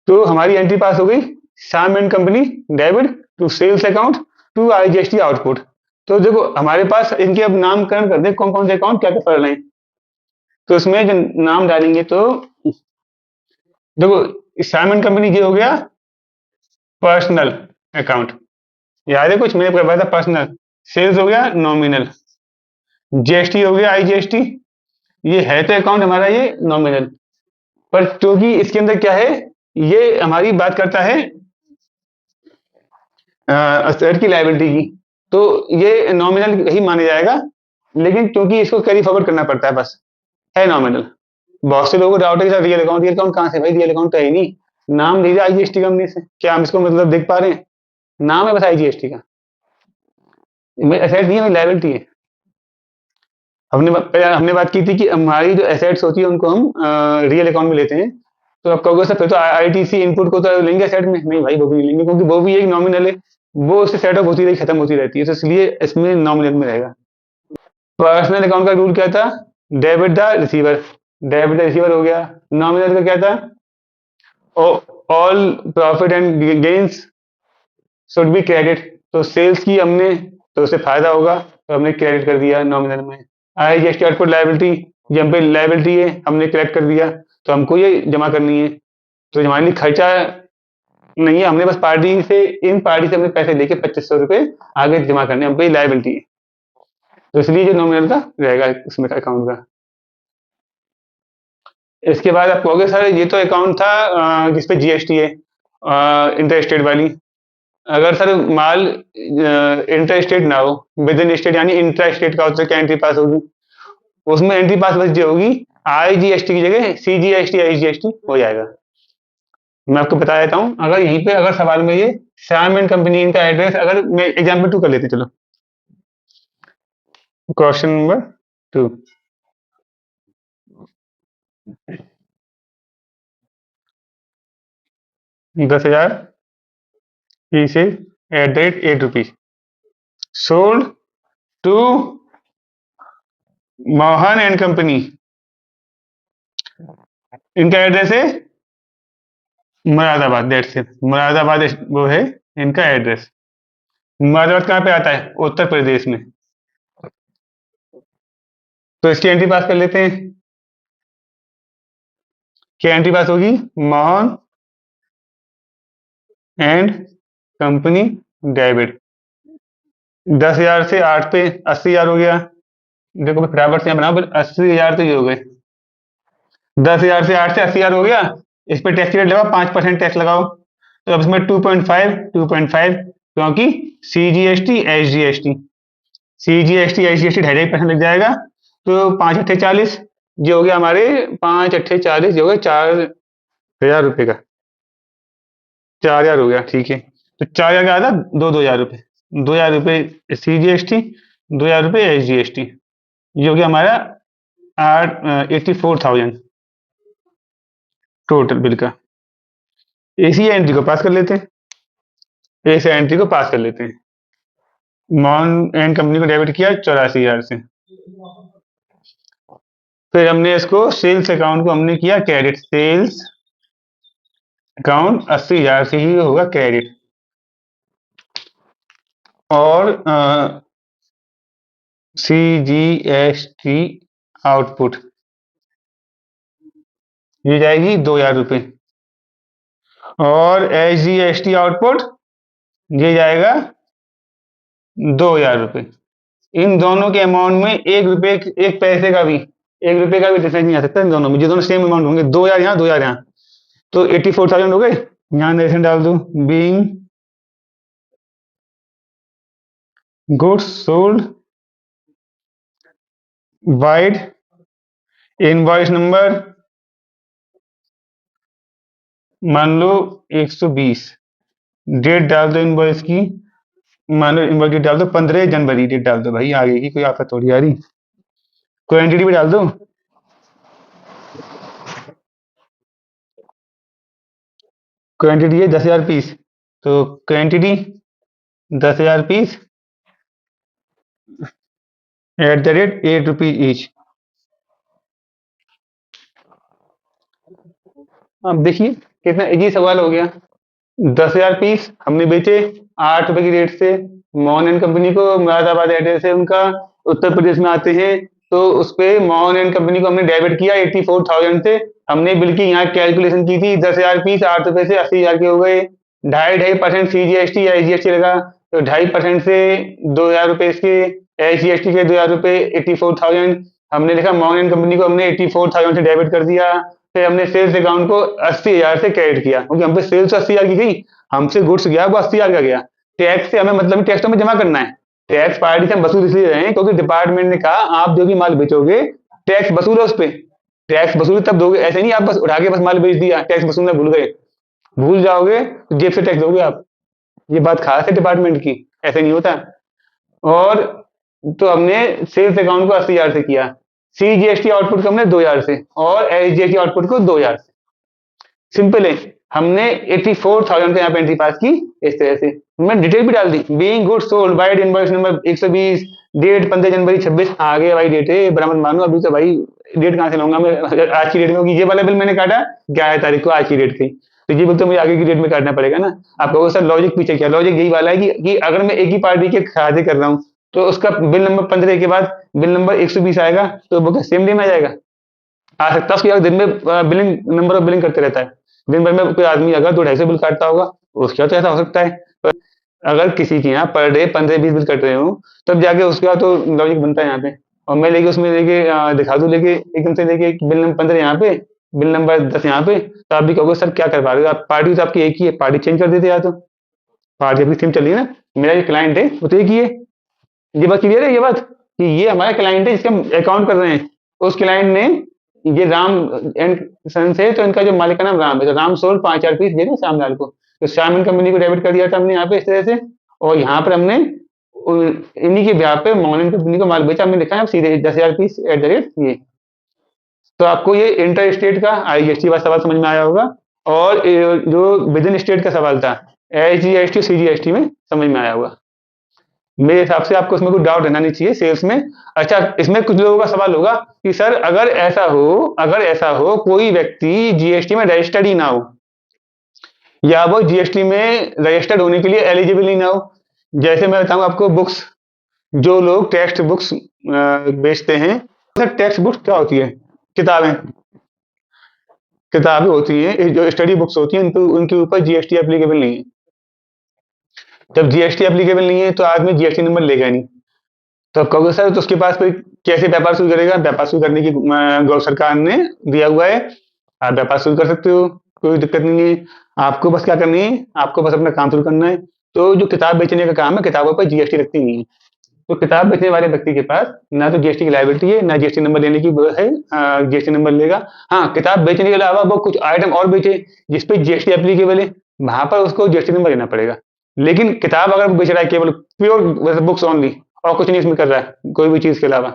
तो हमारी एंट्री पास हो गई, Shyam and company debit to sales account to IGST output. तो देखो हमारे पास इनके अब नामकरण कर दे, कौन कौन से अकाउंट क्या क्या पड़ रहे हैं। तो इसमें जो नाम डालेंगे तो देखो श्याम एंड कंपनी ये हो गया पर्सनल अकाउंट, याद है कुछ मैंने बताया था पर्सनल। सेल्स हो गया नॉमिनल, GST हो गया IGST, ये है तो अकाउंट हमारा ये नॉमिनल, पर क्योंकि इसके अंदर क्या है, ये हमारी बात करता है असेट की लायबिलिटी की, तो ये नॉमिनल ही माना जाएगा। लेकिन क्योंकि इसको कैरी फॉरवर्ड करना पड़ता है, बस है नॉमिनल। बहुत से लोगों को डाउट है कि रियल अकाउंट, रियल अकाउंट कहाँ से भाई, रियल अकाउंट तो है ही नहीं। नाम दे दिया IGST कंपनी से, क्या हम इसको मतलब देख पा रहे हैं? नाम है बस IGST का, एसेट नहीं है, लायबिलिटी है। हमने बात की थी कि हमारी जो एसेट्स होती है उनको हम रियल अकाउंट में लेते हैं। तो आप कहोगे सर फिर तो ITC इनपुट को तो लेंगे एसेट में? नहीं भाई, वो भी नहीं लेंगे, क्योंकि वो भी एक नॉमिनल है, वो उससे सेटअप होती रही, खत्म होती रहती है, तो इसलिए इसमें नॉमिनल में रहेगा। पर्सनल अकाउंट का रूल क्या था? Debit the receiver, debit the receiver हो गया। नॉमिनल का क्या था? All profit and gains should be credit, तो सेल्स की हमने, तो उससे फायदा होगा तो हमने क्रेडिट कर दिया नॉमिनल में। IGST आउटपुट लायबिलिटी, ये हम पे लायबिलिटी है, हमने करेक्ट कर दिया, तो हमको ये जमा करनी है। तो हमारे लिए खर्चा नहीं है, हमने बस इन पार्टी से हमने पैसे लेके 2500 रुपये आगे जमा करने, हम पे लायबिलिटी है, तो इसलिए जो नॉमिनल का रहेगा उसमें अकाउंट का। इसके बाद आप कहोगे सर ये तो अकाउंट था जिसपे GST है, इंटर स्टेट वाली। अगर सर माल इंटर स्टेट ना हो, विद इन स्टेट यानी इंट्रा स्टेट का होता है, क्या एंट्री पास होगी? उसमें एंट्री पास बस जो होगी, IGST की जगह CGST IGST हो जाएगा। मैं आपको बता देता हूँ, अगर यहीं पे अगर सवाल में ये श्याम एंड कंपनी इनका एड्रेस, अगर मैं एग्जाम्पल 2 कर लेते, चलो question number 2। 10,000 pieces @8 rupees sold to Mohan and company. इनका एड्रेस है मुरादाबाद, दैट्स इट, मुरादाबाद वो है इनका एड्रेस। मुरादाबाद कहाँ पे आता है? उत्तर प्रदेश में। तो इसकी एंट्री पास कर लेते हैं। क्या एंट्री पास होगी? Mohan and company debit. 10,000 से 8 पे 80,000 हो गया। देखो मैं फटाफट से यहाँ बनाओ, 80,000 तो ये हो गए। 10,000 से 8 से 80,000 हो गया। इस पे टैक्स रेट लगाओ, 5% टैक्स लगाओ। तो अब इसमें 2.5 क्योंकि CGST SGST, CGST SGST 2.5% लग जाएगा। तो 5 अट्ठे 40, ये हो गया हमारे 5 अट्ठे 40, ये हो गया 4,000 रुपये का। 4,000 हो गया, ठीक है। तो 4,000 का आधा, 2,000 रुपये, 2,000 रुपये CGST, 2,000 रुपये SGST, ये हो गया हमारा 84,000 टोटल बिल का। इसी एंट्री को पास कर लेते हैं, इस एंट्री को पास कर लेते हैं। मॉन एंड कंपनी को डेबिट किया 84,000 से। फिर हमने इसको सेल्स अकाउंट को हमने किया क्रेडिट, सेल्स अकाउंट 80,000 से ही होगा क्रेडिट। और CGST आउटपुट ये जाएगी 2,000 रुपये। और SGST आउटपुट ये जाएगा 2,000 रुपये। इन दोनों के अमाउंट में 1 रुपये, 1 पैसे का भी, 1 रुपये का भी डिफरेंस नहीं आ सकता इन दोनों में, ये दोनों सेम अमाउंट होंगे। 2,000 यहाँ, 2,000 यहाँ, तो 84,000 हो गए। यहाँ नरेशन डाल दो, being goods sold vide invoice number मान लो 120, डेट डाल दो इनवॉइस की, मान लो इनवॉइस डेट डाल दो 15 जनवरी, डेट डाल दो भाई, आगे की कोई आफत थोड़ी आ रही। क्वांटिटी भी डाल दो, क्वांटिटी है 10,000 पीस, तो क्वांटिटी 10,000 पीस @8 रुपीज ईच। अब देखिए कितना इजी सवाल हो गया। 10,000 पीस हमने बेचे 8 रुपए की रेट से। मोहन एंड कंपनी को मुरादाबाद एड्रेस है उनका, उत्तर प्रदेश में आते हैं। तो उस पे मोहन एंड कंपनी को हमने डेबिट किया 84,000 से। हमने बिल की यहाँ कैलकुलेशन की थी, 10,000 पीस 8 रुपए से 80,000 के हो गए। 2.5% CGST या SGST लगा, तो 2.5% से 2,000 रुपये इसके, SGST के 2,000 रुपये 84,000। हमने लिखा मोहन एंड कंपनी को हमने 84,000 से डेबिट कर दिया। फिर हमने सेल्स अकाउंट को 80,000 से क्रेडिट किया, क्योंकि हम पे सेल्स 80,000 की गई, हमसे गुड्स गया वो 80,000 का गया। टैक्स से हमें मतलब टैक्स तो हमें जमा करना है। टैक्स पार्टी से हम वसूल इसलिए रहे हैं क्योंकि डिपार्टमेंट ने कहा आप जो भी माल बेचोगे टैक्स वसूल है उस पर, टैक्स वसूल तब दोगे, ऐसे नहीं आप बस उठा के बस माल बेच दिया, टैक्स वसूलना भूल गए, भूल जाओगे तो जेब से टैक्स दोगे आप। ये बात खास है डिपार्टमेंट की, ऐसे नहीं होता। और तो हमने सेल्स अकाउंट को 80,000 से किया, CGST आउटपुट को हमने 2,000 से, और SGST आउटपुट को 2,000 से। सिंपल है। हमने 84,000 का यहाँ पे एंट्री पास की इस तरह से। मैं डिटेल भी डाल दी, being goods sold vide invoice number 120, date 15 जनवरी 26, आगे भाई डेट है बराबर मानो। अभी तो भाई डेट कहाँ से लाऊंगा मैं, आज की डेट में होगी। ये वाला बिल मैंने काटा 11 तारीख को, आज की डेट थी, तो ये बिल तो मुझे आगे की डेट में काटना पड़ेगा ना। आप कहोगे सर लॉजिक पीछे क्या? लॉजिक यही वाला है कि अगर मैं एक ही पार्टी के खाते कर रहा हूँ तो उसका बिल नंबर 15 के बाद बिल नंबर 120 आएगा, तो वो क्या सेम डे में आ जाएगा? आ सकता है उसके बाद दिन में बिलिंग नंबर ऑफ बिलिंग करते रहता है। दिन भर में कोई आदमी अगर 200-250 बिल काटता होगा, उसके बाद तो ऐसा हो सकता है। पर अगर किसी के यहाँ पर डे 15-20 बिल कट रहे हो, तब जाके उसके बाद तो लॉजिक बनता है यहाँ पे। और मैं लेके उसमें लेके दिखा दूं, लेके एकदम से लेके बिल नंबर 15 यहाँ पे, बिल नंबर 10 यहाँ पे, तो आप भी कहोगे सर क्या कर पा रहे हो आप, पार्टी तो आपकी एक ही है, पार्टी चेंज कर देते, या तो पार्टी अपनी सिम चल रही है ना। मेरा जो क्लाइंट है वो तो एक ही है। ये बात क्लियर है, ये बात कि ये हमारा क्लाइंट है जिसका हम अकाउंट कर रहे हैं। उस क्लाइंट ने, ये राम एंड सन्स है, तो इनका जो मालिक का नाम राम है, तो राम सोल्ड 5,000 पीस दे दो श्यामलाल को, तो श्याम एंड कंपनी को डेबिट कर दिया था हमने यहाँ पे इस तरह से। और यहाँ पर हमने इन्हीं के ब्याह पे मोहन कंपनी को माल बेचा, हमने लिखा है सीधे 10,000 पीस @ ये। तो आपको ये इंटर स्टेट का IGST वाला सवाल समझ में आया होगा, और जो विद इन स्टेट का सवाल था SGST CGST में समझ में आया होगा। मेरे हिसाब से आपको इसमें कोई डाउट रहना नहीं चाहिए सेल्स में। अच्छा, इसमें कुछ लोगों का सवाल होगा कि सर अगर ऐसा हो कोई व्यक्ति GST में रजिस्टर्ड ही ना हो, या वो जीएसटी में रजिस्टर्ड होने के लिए एलिजिबल ही ना हो। जैसे मैं बताऊं आपको, बुक्स, जो लोग टेक्स्ट बुक्स बेचते हैं, टेक्स्ट बुक्स क्या होती है? किताबें, किताबें होती हैं, जो स्टडी बुक्स होती हैं, उनके ऊपर जीएसटी एप्लीकेबल नहीं है। जब जीएसटी एप्लीकेबल नहीं है तो आदमी जीएसटी नंबर लेगा नहीं। तो अब कहोगे सर, तो उसके पास कोई कैसे व्यापार शुरू करेगा? व्यापार शुरू करने की गौ सरकार ने दिया हुआ है, आप व्यापार शुरू कर सकते हो, कोई दिक्कत नहीं है। आपको बस क्या करनी है, आपको बस अपना काम शुरू करना है। तो जो किताब बेचने का काम है, किताबों पर जीएसटी लगती नहीं है। तो किताब बेचने वाले व्यक्ति के पास ना तो जीएसटी की लायबिलिटी है, ना जीएसटी नंबर लेने की वो है, जीएसटी नंबर लेगा। हाँ, किताब बेचने के अलावा वो कुछ आइटम और बेचे जिसपे जीएसटी एप्लीकेबल है, वहां पर उसको जीएसटी नंबर लेना पड़ेगा। लेकिन किताब अगर वो बेच रहा है केवल प्योर बुक्स ओनली, और कुछ नहीं इसमें कर रहा है कोई भी चीज के अलावा,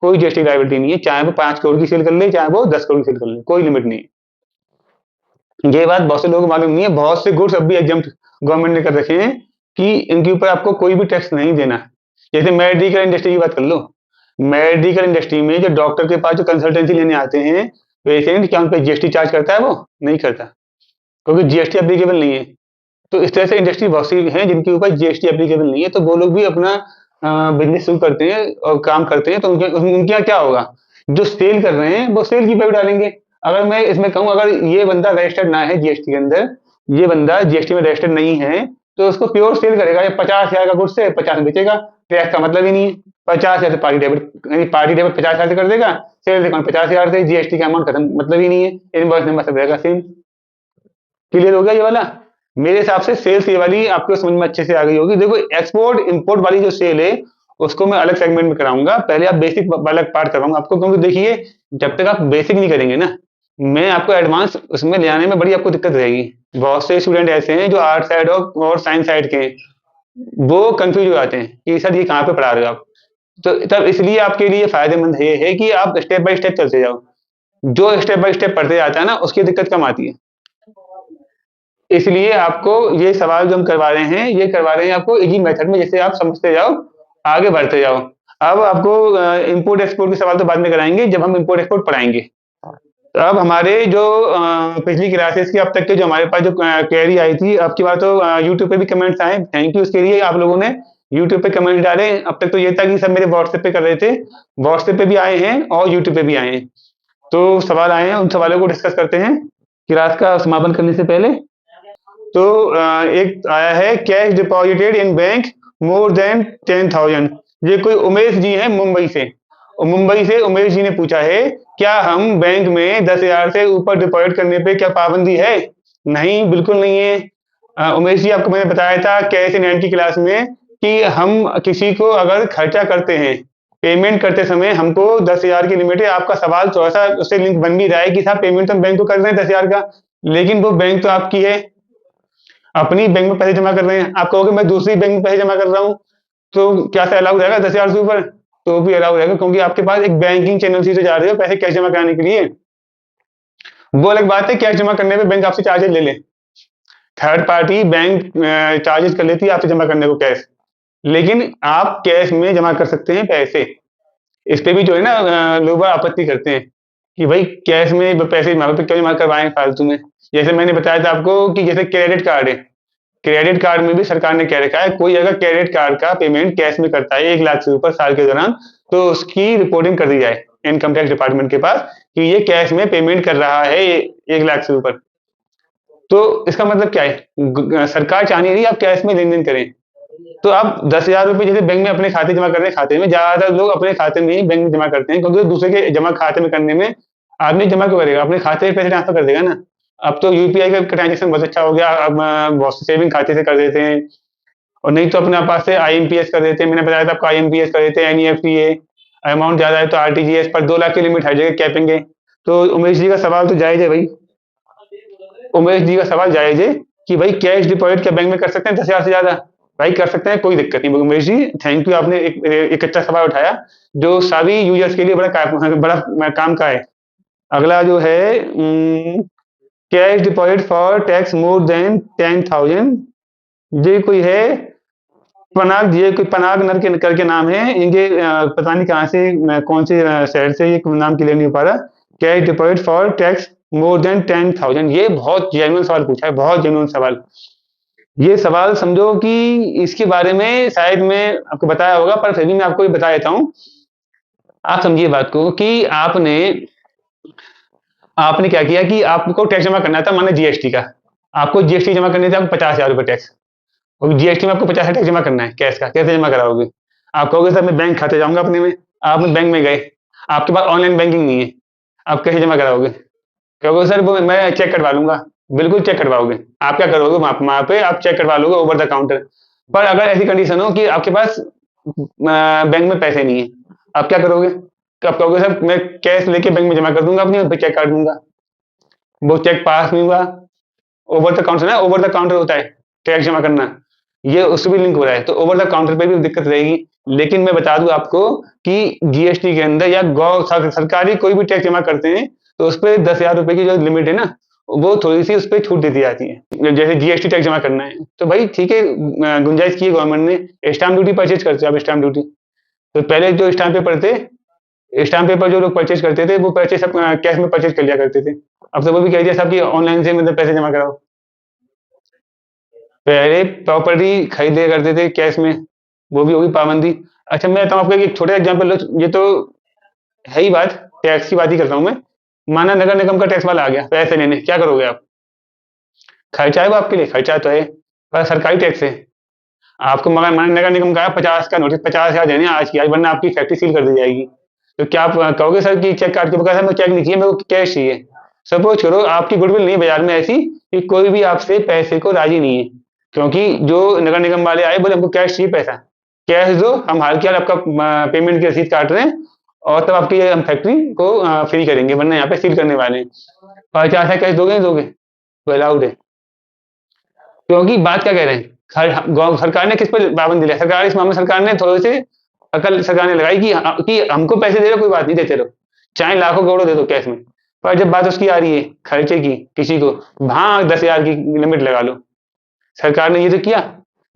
कोई जीएसटी लायबिलिटी नहीं है। चाहे वो 5 करोड़ की सेल कर ले, चाहे वो 10 करोड़ की सेल कर ले, कोई लिमिट नहीं है। ये बात बहुत से लोगों को मालूम नहीं है। बहुत से गुड्स अभी एग्जाम गवर्नमेंट ने कर रखे हैं कि इनके ऊपर आपको कोई भी टैक्स नहीं देना। जैसे मेडिकल इंडस्ट्री की बात कर लो, मेडिकल इंडस्ट्री में जो डॉक्टर के पास जो कंसल्टेंसी लेने आते हैं पेशेंट, क्या उन पर जीएसटी चार्ज करता है? वो नहीं करता, क्योंकि जीएसटी एप्लीकेबल नहीं है। तो इस तरह से इंडस्ट्री बहुत सी है जिनके ऊपर जीएसटी एप्लीकेबल नहीं है, तो वो लोग भी अपना बिजनेस शुरू करते हैं और काम करते हैं। तो उनके यहाँ क्या होगा, जो सेल कर रहे हैं वो सेल की पर डालेंगे। अगर मैं इसमें कहूँ, अगर ये बंदा रजिस्टर्ड ना है जीएसटी के अंदर, ये बंदा जीएसटी में रजिस्टर्ड नहीं है, तो उसको प्योर सेल करेगा। ये 50,000 का गुड्स है, 50 में बेचेगा, टैक्स का मतलब ही नहीं है। 50,000 से पार्टी डेबिट, पार्टी डेबिट 50,000 से कर देगा, सेल अकाउंट 50,000 से, जीएसटी का अमाउंट खत्म, मतलब ही नहीं है। इनवॉइस नंबर सब रहेगा सेम। क्लियर हो गया ये वाला? मेरे हिसाब से सेल्स ये वाली आपको समझ में अच्छे से आ गई होगी। देखो, एक्सपोर्ट इंपोर्ट वाली जो सेल है उसको मैं अलग सेगमेंट में कराऊंगा। पहले आप बेसिक वाला पार्ट करवाऊंगा आपको, क्योंकि देखिए, जब तक आप बेसिक नहीं करेंगे ना, मैं आपको एडवांस उसमें ले आने में बड़ी आपको दिक्कत रहेगी। बहुत से स्टूडेंट ऐसे हैं जो आर्ट साइड और साइंस साइड के हैं, वो कंफ्यूज हो जाते हैं कि सर ये कहाँ पे पढ़ा रहे हो आप। तो तब इसलिए आपके लिए फायदेमंद ये है कि आप स्टेप बाय स्टेप चलते जाओ। जो स्टेप बाय स्टेप पढ़ते जाता है ना, उसकी दिक्कत कम आती है। इसलिए आपको ये सवाल जो हम करवा रहे हैं, ये करवा रहे हैं आपको इजी मेथड में, जैसे आप समझते जाओ, आगे बढ़ते जाओ। अब आपको इंपोर्ट एक्सपोर्ट के सवाल तो बाद में कराएंगे जब हम इंपोर्ट एक्सपोर्ट पढ़ाएंगे। तो अब हमारे जो पिछली क्लासेस की अब तक के जो हमारे पास जो क्वेरी आई थी, अब की बार तो यूट्यूब पे भी कमेंट्स आए, थैंक यू उसके लिए। आप लोगों ने यूट्यूब पे कमेंट डाले। अब तक तो ये था कि सब मेरे व्हाट्सएप पे कर रहे थे, व्हाट्सएप पे भी आए हैं और यूट्यूब पे भी आए हैं। तो सवाल आए हैं, उन सवालों को डिस्कस करते हैं क्लास का समापन करने से पहले। तो एक आया है, cash deposited in bank more than 10,000। ये कोई उमेश जी हैं मुंबई से, और मुंबई से उमेश जी ने पूछा है, क्या हम बैंक में 10,000 से ऊपर डिपॉजिट करने पे क्या पाबंदी है? नहीं, बिल्कुल नहीं है। उमेश जी, आपको मैंने बताया था कैश इन हैंड की क्लास में कि हम किसी को अगर खर्चा करते हैं, पेमेंट करते समय हमको 10,000 की लिमिट है। आपका सवाल थोड़ा सा उससे लिंक बन भी रहा है कि साहब पेमेंट तो हम बैंक को कर रहे हैं 10,000 का, लेकिन वो बैंक तो आपकी है, अपनी बैंक में पैसे जमा कर रहे हैं। आप कहोगे मैं दूसरी बैंक में पैसे जमा कर रहा हूँ, तो क्या से अलाउ रहेगा 10,000 से ऊपर? तो भी अलाउ रहेगा, क्योंकि आपके पास एक बैंकिंग चैनल से जा रहे हो पैसे कैश जमा कराने के लिए। वो अलग बात है, कैश जमा करने पे बैंक आपसे चार्जेस ले ले, थर्ड पार्टी बैंक चार्जेस कर लेती है आपसे जमा करने को कैश, लेकिन आप कैश में जमा कर सकते हैं पैसे। इस पे भी जो है ना, लोग बाग आपत्ति करते हैं कि भाई कैश में पैसे जमा क्यों जमा करवाएं फालतू में। जैसे मैंने बताया था आपको कि जैसे क्रेडिट कार्ड है, क्रेडिट कार्ड में भी सरकार ने कह रखा है, कोई अगर क्रेडिट कार्ड का पेमेंट कैश में करता है 1 लाख से ऊपर साल के दौरान, तो उसकी रिपोर्टिंग कर दी जाए इनकम टैक्स डिपार्टमेंट के पास कि ये कैश में पेमेंट कर रहा है 1 लाख से ऊपर। तो इसका मतलब क्या है, सरकार चाह नहीं रही आप कैश में लेन देन करें। तो आप 10,000 रुपए जैसे बैंक में अपने खाते जमा कर रहे हैं, खाते में ज्यादातर लोग अपने खाते में ही बैंक में जमा करते हैं, क्योंकि दूसरे के जमा खाते में करने में आदमी जमा क्यों करेगा, अपने खाते में पैसे ट्रांसफर कर देगा ना। अब तो यूपीआई का ट्रांजेक्शन बहुत अच्छा हो गया, अब बहुत से सेविंग खाते से कर देते हैं, और नहीं तो अपने पास से आईएमपीएस कर देते हैं। मैंने बताया था आपको, आईएमपीएस कर देते हैं, एनईएफटी है, अमाउंट ज्यादा है तो आरटीजीएस पर 2 लाख की लिमिट हर जगह कैपिंग है। तो उमेश जी का सवाल तो जायज है भाई, उमेश जी का सवाल जायज है कि भाई कैश डिपॉजिट क्या बैंक में कर सकते हैं 10,000 से ज्यादा? भाई कर सकते हैं, कोई दिक्कत नहीं। उमेश जी, थैंक यू, आपने एक अच्छा सवाल उठाया जो सभी यूजर्स के लिए बड़ा काम का है। अगला जो है, cash deposit for tax more than 10,000। ये कोई है पनाग, ये कोई पनाग नर के करके नाम है इनके, पता नहीं कहाँ से, कौन से शहर से ये नाम क्लियर नहीं हो पा रहा। Cash deposit for tax more than 10,000। ये बहुत जेन्युइन सवाल पूछा है, बहुत जेन्युइन सवाल। ये सवाल समझो कि इसके बारे में शायद मैं आपको बताया होगा, पर फिर भी मैं आपको ये बता देता हूँ। आप समझिए बात को कि आपने आपने क्या किया कि आपको टैक्स जमा करना था, माने जीएसटी का। आपको जीएसटी जमा करने थे आपको 50,000 रुपए टैक्स, और जीएसटी में आपको 50,000 टैक्स जमा करना है कैश का। कैसे जमा कराओगे? आप कहोगे सर मैं बैंक खाते जाऊंगा अपने में। आप बैंक में गए, आपके पास ऑनलाइन बैंकिंग नहीं है, आप कैसे जमा कराओगे? कहोगे सर वो मैं चेक करवा लूंगा। बिल्कुल चेक करवाओगे। आप क्या करोगे? वहां पे आप चेक करवा लोगे ओवर द काउंटर। पर अगर ऐसी कंडीशन हो कि आपके पास बैंक में पैसे नहीं है, आप क्या करोगे? तो आप कहोगे सर मैं कैश लेके बैंक में जमा कर दूंगा अपनी, और फिर चेक काट दूंगा। वो चेक पास नहीं हुआ। ओवर द काउंटर है, ओवर द काउंटर होता है टैक्स जमा करना, ये उससे भी लिंक हो रहा है, तो ओवर द काउंटर पे भी दिक्कत रहेगी। लेकिन मैं बता दूं आपको कि जीएसटी के अंदर या गौ सरकारी कोई भी टैक्स जमा करते हैं, तो उस पर 10,000 रुपए की जो लिमिट है ना, वो थोड़ी सी उस पर छूट देती जाती है। जैसे जीएसटी टैक्स जमा करना है तो भाई ठीक है, गुंजाइश की है गवर्नमेंट ने। स्टाम्प ड्यूटी परचेज करते हो आप, स्टाम्प ड्यूटी। तो पहले जो स्टाम्प पेपर थे, स्टाम्प पेपर जो लोग परचेज करते थे, वो परचेज सब कैश में परचेज कर लिया करते थे। अब तो वो भी कह दिया साहब कि ऑनलाइन से मतलब पैसे जमा कराओ। पहले प्रॉपर्टी खरीदे करते थे कैश में, वो भी होगी पाबंदी। अच्छा मैं बताऊं आपको एक छोटा एग्जांपल लो, ये तो है ही बात, टैक्स की बात ही कर रहा हूं मैं। माना नगर निगम का टैक्स वाला आ गया पैसे लेने, क्या करोगे आप? खर्चा है वो आपके लिए, खर्चा तो है, पर सरकारी टैक्स है। आपको मगर माना नगर निगम का 50 का नोटिस, 50,000 देने आज की आज, वरना आपकी फैक्ट्री सील कर दी जाएगी। तो क्या आप कहोगे सर कि चेक काट के बता सर मैं चेक नहीं चाहिए, मेरे को कैश चाहिए? सपोज करो आपकी गुडविल नहीं है बाजार में ऐसी कि कोई भी आपसे पैसे को राजी नहीं है, क्योंकि जो नगर निगम वाले आए बोले हमको कैश चाहिए, पैसा कैश दो, हम हाल के हाल आपका पेमेंट की रसीद काट रहे हैं, और तब आपकी हम फैक्ट्री को फ्री करेंगे, वरना यहाँ पे सील करने वाले हैं। 50 कैश दोगे नहीं दोगे? तो अलाउड है। क्योंकि बात क्या कह रहे हैं, सरकार ने किस पर पाबंदी दिला? सरकार इस मामले सरकार ने थोड़े से अकल सरकार ने लगाई कि हमको पैसे दे रहे हो कोई बात नहीं, देते रहो, चाहे लाखों करोड़ों दे दो कैश में। पर जब बात उसकी आ रही है खर्चे की किसी को, वहां 10,000 की लिमिट लगा लो। सरकार ने ये तो किया,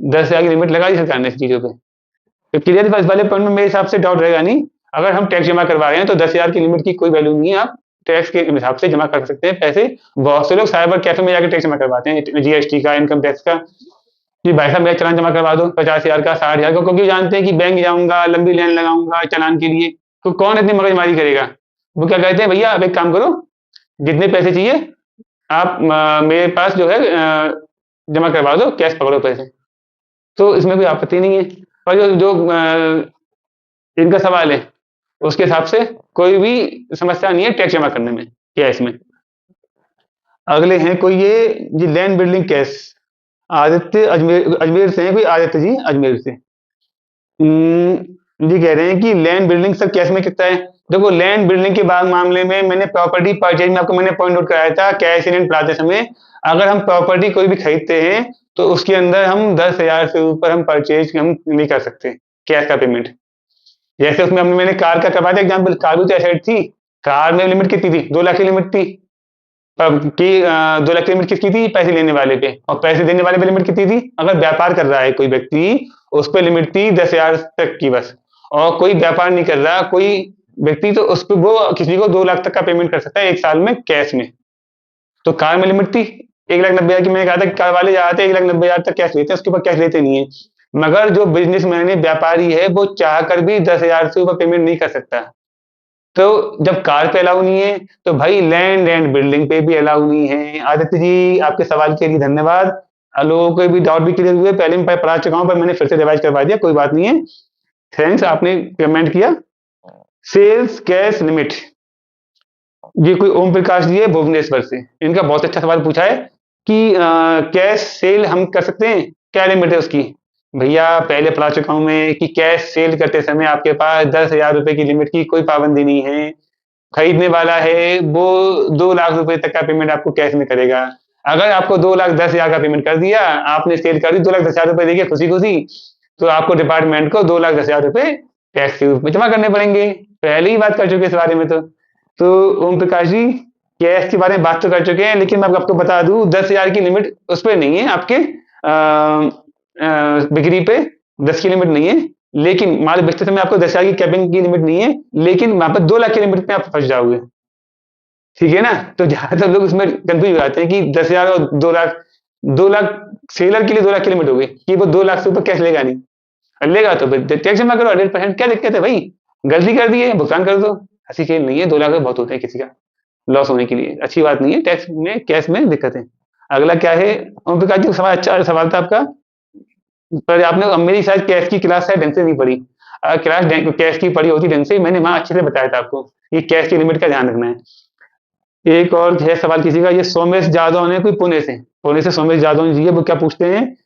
10,000 की लिमिट लगा दी सरकार ने इस चीजों पे। तो क्लियर इस वाले पॉइंट में मेरे हिसाब से डाउट रहेगा नहीं। अगर हम टैक्स जमा करवा रहे हैं तो 10,000 की लिमिट की कोई वैल्यू नहीं है, आप टैक्स के हिसाब से जमा कर सकते हैं पैसे। बहुत से लोग साइबर कैफे में जाकर टैक्स जमा करवाते हैं, जीएसटी का, इनकम टैक्स का, कि भाई साहब मेरा चालान जमा करवा दो 50,000 का, 60,000 का, क्योंकि जानते हैं कि बैंक जाऊंगा, लंबी लाइन लगाऊंगा चालान के लिए, तो कौन इतनी मगजमारी करेगा? वो क्या कहते हैं, भैया आप एक काम करो, जितने पैसे चाहिए आप मेरे पास जो है जमा करवा दो, कैश पकड़ो पैसे। तो इसमें कोई आपत्ति नहीं है। और जो जो इनका सवाल है उसके हिसाब से कोई भी समस्या नहीं है टैक्स जमा करने में, कैश में। अगले हैं कोई ये land building case. Aditya Ajmer Ajmer से हैं, कोई आदित्य जी अजमेर से। जी कह रहे हैं कि लैंड बिल्डिंग सर कैश में कितना है? देखो लैंड बिल्डिंग के बाद मामले में मैंने प्रॉपर्टी परचेज में आपको मैंने पॉइंट आउट कराया था कैश इन प्लाते समय। अगर हम प्रॉपर्टी कोई भी खरीदते हैं तो उसके अंदर हम 10,000 से ऊपर हम परचेज हम नहीं कर सकते कैश का पेमेंट। जैसे उसमें हमने मैंने कार का करवाया था एग्जाम्पल, कार भी तो एसेट थी। कार में लिमिट कितनी थी? 2 लाख की लिमिट थी। कि 2 लाख की लिमिट किसकी थी? पैसे लेने वाले पे। और पैसे देने वाले पे लिमिट कितनी थी? अगर व्यापार कर रहा है कोई व्यक्ति, उस पर लिमिट थी 10,000 तक की बस। और कोई व्यापार नहीं कर रहा कोई व्यक्ति, तो उस पर वो किसी को 2 लाख तक का पेमेंट कर सकता है एक साल में कैश में। तो कार में लिमिट थी 1,90,000 की। मैंने कहा था कि कार वाले जाते 1,90,000 तक कैश लेते हैं, उसके ऊपर कैश लेते नहीं है। मगर जो बिजनेसमैन है, व्यापारी है, वो चाह कर भी 10,000 से ऊपर पेमेंट नहीं कर सकता। तो जब कार पे अलाउ नहीं है, तो भाई लैंड एंड बिल्डिंग पे भी अलाउ नहीं है। आदित्य जी आपके सवाल के लिए धन्यवाद। लोगों को भी डाउट भी क्लियर हुए, पहले मैं पढ़ा चुका हूं, पर मैंने फिर से रिवाइज करवा दिया, कोई बात नहीं है। थैंक्स, आपने कमेंट किया। सेल्स कैश लिमिट, ये कोई ओम प्रकाश जी है भुवनेश्वर से, इनका बहुत अच्छा सवाल पूछा है कि कैश सेल हम कर सकते हैं, क्या लिमिट है उसकी? भैया पहले पढ़ा चुका हूं मैं कि कैश सेल करते समय आपके पास 10,000 रुपए की लिमिट की कोई पाबंदी नहीं है। खरीदने वाला है वो 2 लाख रुपए तक का पेमेंट आपको कैश में करेगा। अगर आपको 2,10,000 का पेमेंट कर दिया, आपने सेल कर दी 2,10,000 रुपए देके खुशी खुशी, तो आपको डिपार्टमेंट को 2,10,000 रुपए टैक्स के रूप में जमा करने पड़ेंगे। पहले ही बात कर चुके इस बारे में। तो ओम प्रकाश जी कैश के बारे में बात तो कर चुके हैं, लेकिन मैं आपको बता दूं 10,000 की लिमिट उस पर नहीं है आपके बिक्री पे, 10 की लिमिट नहीं है। लेकिन माल बेचते समय आपको 10,000 की कैपिंग की लिमिट नहीं है, लेकिन वहां पर 2 लाख की लिमिट पे आप फंस जाओगे। ठीक है ना। तो ज्यादातर लोग इसमें कंफ्यूज हो जाते हैं कि 10,000 और 2 लाख, 2 लाख सेलर के लिए 2 लाख के लिए मिलोगे कि वो 2 लाख से ऊपर कैश लेगा नहीं, और लेगा तो फिर टैक्स जमा करो 100%, क्या दिक्कत है भाई, गलती कर दी है भुगतान कर दो। ऐसी खेल नहीं है, 2 लाख बहुत होता है किसी का लॉस होने के लिए, अच्छी बात नहीं है, टैक्स में कैश में दिक्कत है। अगला क्या है, ओम प्रकाश जी, सवाल अच्छा सवाल था आपका, पर आपने, अब मेरी शायद कैश की क्लास है ढंग से नहीं पढ़ी, अगर क्लास कैश की पढ़ी होती ढंग से, मैंने वहां अच्छे से बताया था आपको, ये कैश की लिमिट का ध्यान रखना है। एक और है सवाल किसी का, ये सोमेश जादव ने, कोई पुणे से सोमेश जादव जी है, वो क्या पूछते हैं,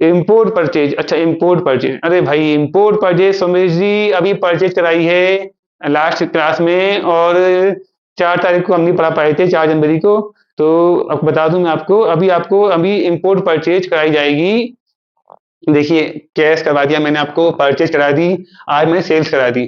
इम्पोर्ट परचेज, अच्छा इम्पोर्ट परचेज, अरे भाई इम्पोर्ट परचेज सोमेश जी अभी परचेज कराई है लास्ट क्लास में, और 4 तारीख को हम नहीं पढ़ा पाए थे, 4 जनवरी को। तो अब बता दूं मैं आपको, अभी आपको अभी इम्पोर्ट परचेज कराई जाएगी। देखिए, कैश करवा दिया मैंने आपको, परचेज करा दी, आज मैंने सेल्स करा दी,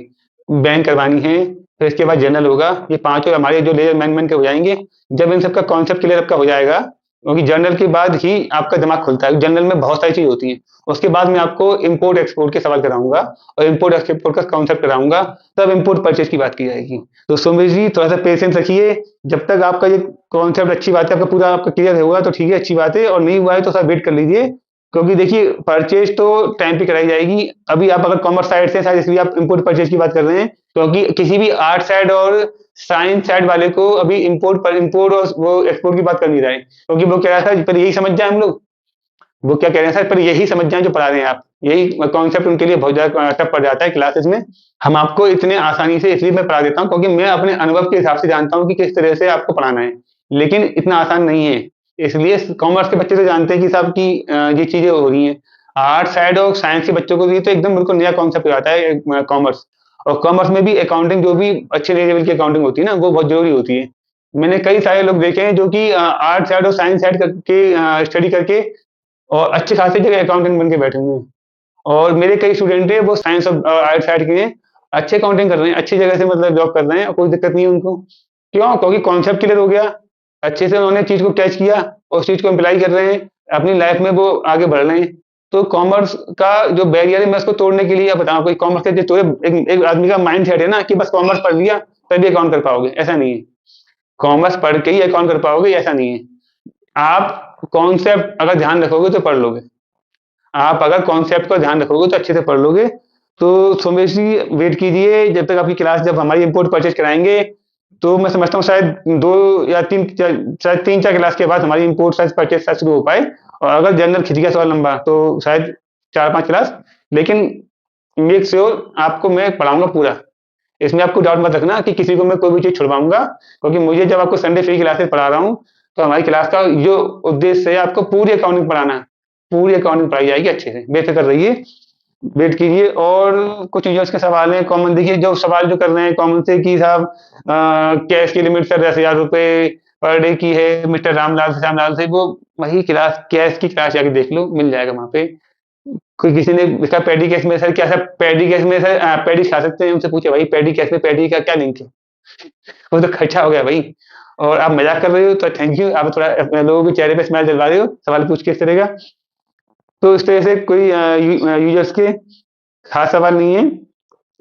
बैंक करवानी है, फिर इसके बाद जनरल होगा, ये पांचों हमारे जो लेजर मैनेजमेंट के हो जाएंगे। जब इन सबका कॉन्सेप्ट क्लियर आपका हो जाएगा, क्योंकि जनरल के बाद ही आपका दिमाग खुलता है, जनरल में बहुत सारी चीज होती है, उसके बाद मैं आपको इम्पोर्ट एक्सपोर्ट के सवाल कराऊंगा, और इम्पोर्ट एक्सपोर्ट का कॉन्सेप्ट कराऊंगा, तब इम्पोर्ट परचेज की बात की जाएगी। तो सुमेश जी थोड़ा सा पेशेंस रखिए, जब तक आपका ये कॉन्सेप्ट, अच्छी बात है, आपका पूरा आपका क्लियर होगा तो ठीक है, अच्छी बात है, और नहीं हुआ है तो सर वेट कर लीजिए, क्योंकि देखिए परचेज तो टाइम पे कराई जाएगी। अभी आप अगर कॉमर्स साइड से, शायद इसलिए आप इम्पोर्ट परचेज की बात कर रहे हैं, क्योंकि किसी भी आर्ट साइड और साइंस साइड वाले को अभी इम्पोर्ट और वो एक्सपोर्ट की बात कर नहीं रहे हैं, क्योंकि वो कह रहा था पर यही समझ जाए हम लोग, वो क्या कह रहे हैं सर, पर यही समझ जाए जो पढ़ा रहे हैं आप, यही कॉन्सेप्ट उनके लिए बहुत ज्यादा टफ पड़ जाता है क्लासेस में। हम आपको इतने आसानी से इसलिए मैं पढ़ा देता हूँ, क्योंकि मैं अपने अनुभव के हिसाब से जानता हूँ कि किस तरह से आपको पढ़ाना है, लेकिन इतना आसान नहीं है। इसलिए कॉमर्स के बच्चे तो जानते हैं कि साहब की ये चीजें हो रही हैं, आर्ट साइड और साइंस के बच्चों को भी तो एकदम बिल्कुल नया कॉन्सेप्ट हो जाता है कॉमर्स। और कॉमर्स में भी अकाउंटिंग, जो भी अच्छे लेवल की अकाउंटिंग होती है ना, वो बहुत जरूरी होती है। मैंने कई सारे लोग देखे हैं जो कि आर्ट साइड और साइंस साइड करके स्टडी करके और अच्छे खासे जगह अकाउंटेंट बन के बैठे हुए हैं। और मेरे कई स्टूडेंट हैं वो साइंस और आर्ट साइड के हैं, अच्छे अकाउंटिंग कर रहे हैं, अच्छी जगह से मतलब जॉब कर रहे हैं, और कोई दिक्कत नहीं है उनको। क्यों? क्योंकि कॉन्सेप्ट क्लियर हो गया, अच्छे से उन्होंने चीज को कैच किया, और उस चीज को अप्लाई कर रहे हैं, अपनी लाइफ में वो आगे बढ़ रहे हैं। तो कॉमर्स का जो बैरियर है, मैं उसको तोड़ने के लिए आप बताऊं, कोई कॉमर्स के जो एक आदमी का माइंड सेट है ना कि बस कॉमर्स पढ़ लिया तभी अकाउंट कर पाओगे, ऐसा नहीं है। कॉमर्स पढ़ के ही अकाउंट कर पाओगे, ऐसा नहीं है। आप कॉन्सेप्ट अगर ध्यान रखोगे तो पढ़ लोगे, आप अगर कॉन्सेप्ट का ध्यान रखोगे तो अच्छे से पढ़ लोगे। तो सोमेश जी वेट कीजिए, जब तक आपकी क्लास, जब हमारी इम्पोर्ट परचेज कराएंगे, तो मैं समझता हूँ शायद 2 या 3, शायद 3-4 क्लास के बाद हमारी इम्पोर्ट शायद परचेज शायद शुरू हो पाए। और अगर जनरल खिंच गया सवाल लंबा तो शायद 4-5 क्लास, लेकिन मेक श्योर आपको मैं पढ़ाऊंगा पूरा, इसमें आपको डाउट मत रखना कि किसी को मैं कोई भी चीज छुड़वाऊंगा, क्योंकि मुझे जब आपको संडे फ्री क्लासेस पढ़ा रहा हूँ, तो हमारी क्लास का जो उद्देश्य है आपको पूरी अकाउंटिंग पढ़ाना है, पूरी अकाउंटिंग पढ़ाई जाएगी अच्छे से, बेफिक्र रहिए, वेट कीजिए। और कुछ यूजर्स के सवाल हैं कॉमन, देखिए जो सवाल जो कर रहे हैं कॉमन से कि साहब कैश की लिमिट सर 10,000 रुपए पर डे की है, मिस्टर रामलाल से, वो वही क्लास, कैश की क्लास जाके देख लो, मिल जाएगा वहां पे। कोई किसी ने इसका पैडी केस में सर, क्या सर पैडी केस में सर पैडी खा सकते हैं, उनसे पूछे भाई पैडी केस में पैडी का क्या लिंक है, वो तो खर्चा हो गया भाई। और आप मजाक कर रहे हो तो थैंक यू, आप थोड़ा अपने लोगों के चेहरे पे स्माइल दिलवा रहे हो सवाल पूछ के इस तरह का। तो इस तरह से कोई यूजर्स के खास सवाल नहीं है,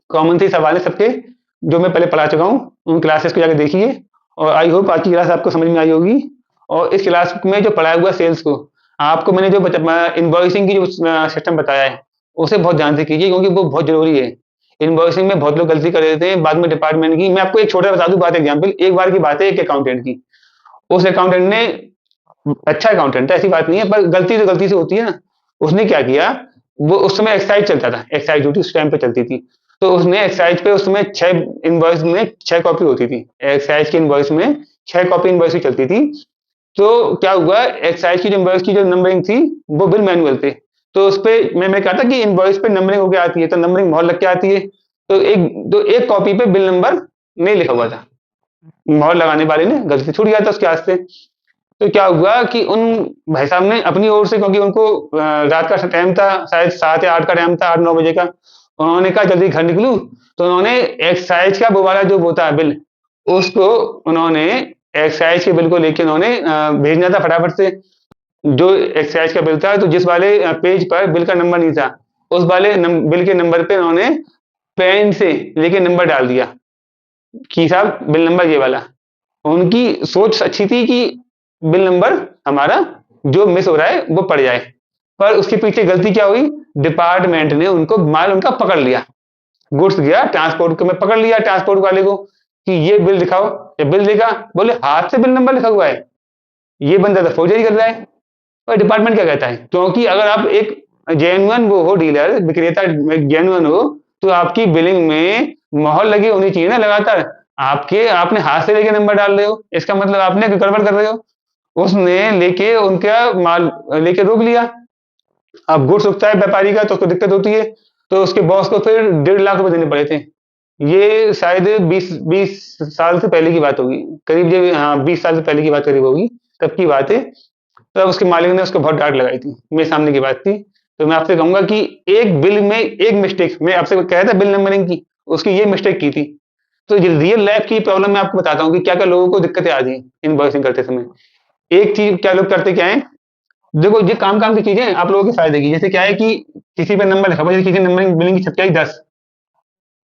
कॉमन से सवाल है सबके, जो मैं पहले पढ़ा चुका हूँ, उन क्लासेस को जाकर देखिए। और आई होप आज की क्लास आपको समझ में आई होगी। और इस क्लास में जो पढ़ाया हुआ सेल्स को, आपको मैंने जो इन्वॉइसिंग की जो सिस्टम बताया है, उसे बहुत ध्यान से कीजिए, क्योंकि वो बहुत जरूरी है। इन्वॉइसिंग में बहुत लोग गलती कर देते हैं बाद में डिपार्टमेंट की। मैं आपको एक छोटा बता दूं बात, एग्जाम्पल, एक बार की बात है, एक अकाउंटेंट की, उस अकाउंटेंट ने, अच्छा अकाउंटेंट है ऐसी बात नहीं है, पर गलती तो गलती से होती है ना। उसने क्या किया, वो उस समय एक्साइज चलता था, एक्साइज ड्यूटी उस टाइम पे चलती थी, तो उसने एक्साइज पे, उस समय 6 इनवॉइस में 6 कॉपी होती थी, एक्साइज की इनवॉइस में 6 कॉपी इनवॉइस चलती थी। तो क्या हुआ, एक्साइज की जो इनवॉइस की जो नंबरिंग थी, वो बिल मैनुअल पे, तो उस पे मैं कहा था कि इनवॉइस पे नंबरिंग होके आती है, तो नंबरिंग मोहर लग के आती है, तो एक कॉपी पे बिल नंबर नहीं लिखा हुआ था, मोहर लगाने वाले ने गलती से छूट गया था उसके हाथ से। तो क्या हुआ कि उन भाई साहब ने अपनी ओर से, क्योंकि उनको रात का टाइम था, शायद 7 या 8 का टाइम था, 8-9 बजे का, उन्होंने कहा जल्दी घर निकलूं, तो उन्होंने एक्साइज का वो वाला जो होता है बिल, उसको उन्होंने, एक्साइज के बिल को लेके उन्होंने भेजना था फटाफट से, जो एक्साइज का बिल था, तो जिस वाले पेज पर बिल का नंबर नहीं था, उस वाले बिल के नंबर पे उन्होंने पेन से लेके नंबर डाल दिया कि साहब बिल नंबर ये वाला। उनकी सोच अच्छी थी कि बिल नंबर हमारा जो मिस हो रहा है वो पड़ जाए, पर उसके पीछे गलती क्या हुई, डिपार्टमेंट ने उनको माल उनका पकड़ लिया, गुड्स गया ट्रांसपोर्ट को, मैं पकड़ लिया ट्रांसपोर्ट वाले को कि ये बिल दिखाओ, ये बिल देखा, बोले हाथ से बिल नंबर लिखा हुआ है, ये बंदा तो फोर्जरी कर रहा है। और डिपार्टमेंट क्या कहता है, क्योंकि अगर आप एक जेन्युइन वो हो, डीलर विक्रेता जेन्युइन हो, तो आपकी बिलिंग में मोहर लगी होनी चाहिए ना लगातार, आपके आपने हाथ से लेके नंबर डाल रहे हो, इसका मतलब आपने गड़बड़ कर रहे हो। उसने लेके उनका माल लेके रोक लिया। अब गुड्स उगता है व्यापारी का तो उसको दिक्कत होती है, तो उसके बॉस को फिर 1.5 लाख रुपए देने पड़े थे। ये शायद 20 साल से पहले की बात होगी, करीब जब, हाँ 20 साल से पहले की बात करीब होगी, तब की बात है। तब उसके मालिक ने उसको बहुत डांट लगाई थी, मेरे सामने की बात थी। तो मैं आपसे कहूंगा कि एक बिल में एक मिस्टेक, मैं आपसे कह था बिल नंबरिंग की, उसकी ये मिस्टेक की थी। तो रियल लाइफ की प्रॉब्लम मैं आपको बताता हूँ कि क्या क्या लोगों को दिक्कतें आ गई इनवॉइसिंग करते समय। एक चीज क्या लोग करते क्या है, देखो ये काम काम की चीजें हैं आप लोगों के फायदे की, जैसे क्या है कि किसी पे नंबर लिखा हुआ है, जैसे किसी नंबर बिलिंग की छपकी आई 10,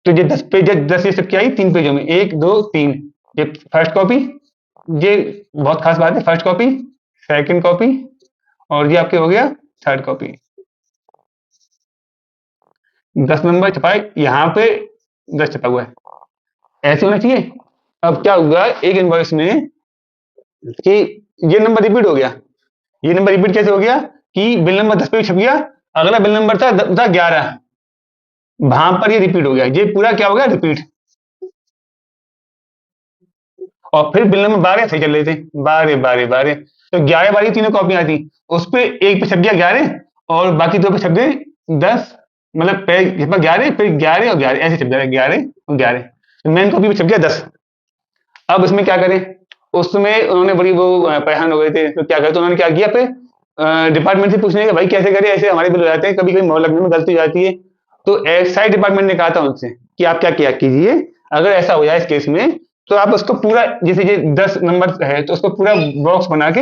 तो ये 10 पेज, 10 ये छपकी आई 3 पेजों में, 1 2 3, ये फर्स्ट कॉपी, ये बहुत खास बात है, फर्स्ट कॉपी, सेकंड कॉपी, और ये आपके हो गया थर्ड कॉपी। 10 नंबर छपाए यहाँ पे, 10 छपा हुआ है, ऐसे होना चाहिए। अब क्या हुआ एक इनवॉइस में कि ये नंबर रिपीट हो गया, ये नंबर रिपीट कैसे हो गया कि बिल नंबर 10 पे छप गया, अगला बिल नंबर था 11, वहां पर ये रिपीट हो गया, ये पूरा क्या हो गया रिपीट। और फिर बिल नंबर 12 सही चल रहे थे, 12 12 12, तो 11 12 तीनों कॉपियां थी, उस पे एक पे छप गया 11 और बाकी दो पे छप गए 10, मतलब 11 फिर 11 और 11 ऐसे छप गया, 11 और 11, मेन कॉपी पे छप गया 10। अब इसमें क्या करें, उसमें उन्होंने बड़ी वो परेशान हो गए थे, तो क्या करें, तो उन्होंने क्या किया फिर डिपार्टमेंट से पूछने का भाई कैसे करें, ऐसे हमारे बिल हो जाते हैं, कभी कभी मोहर लगने में गलती हो जाती है। तो एक्साइज डिपार्टमेंट ने कहा था उनसे कि आप क्या किया कीजिए, अगर ऐसा हो जाए इस केस में, तो आप उसको पूरा, जैसे ये 10 नंबर है तो उसको पूरा बॉक्स बना के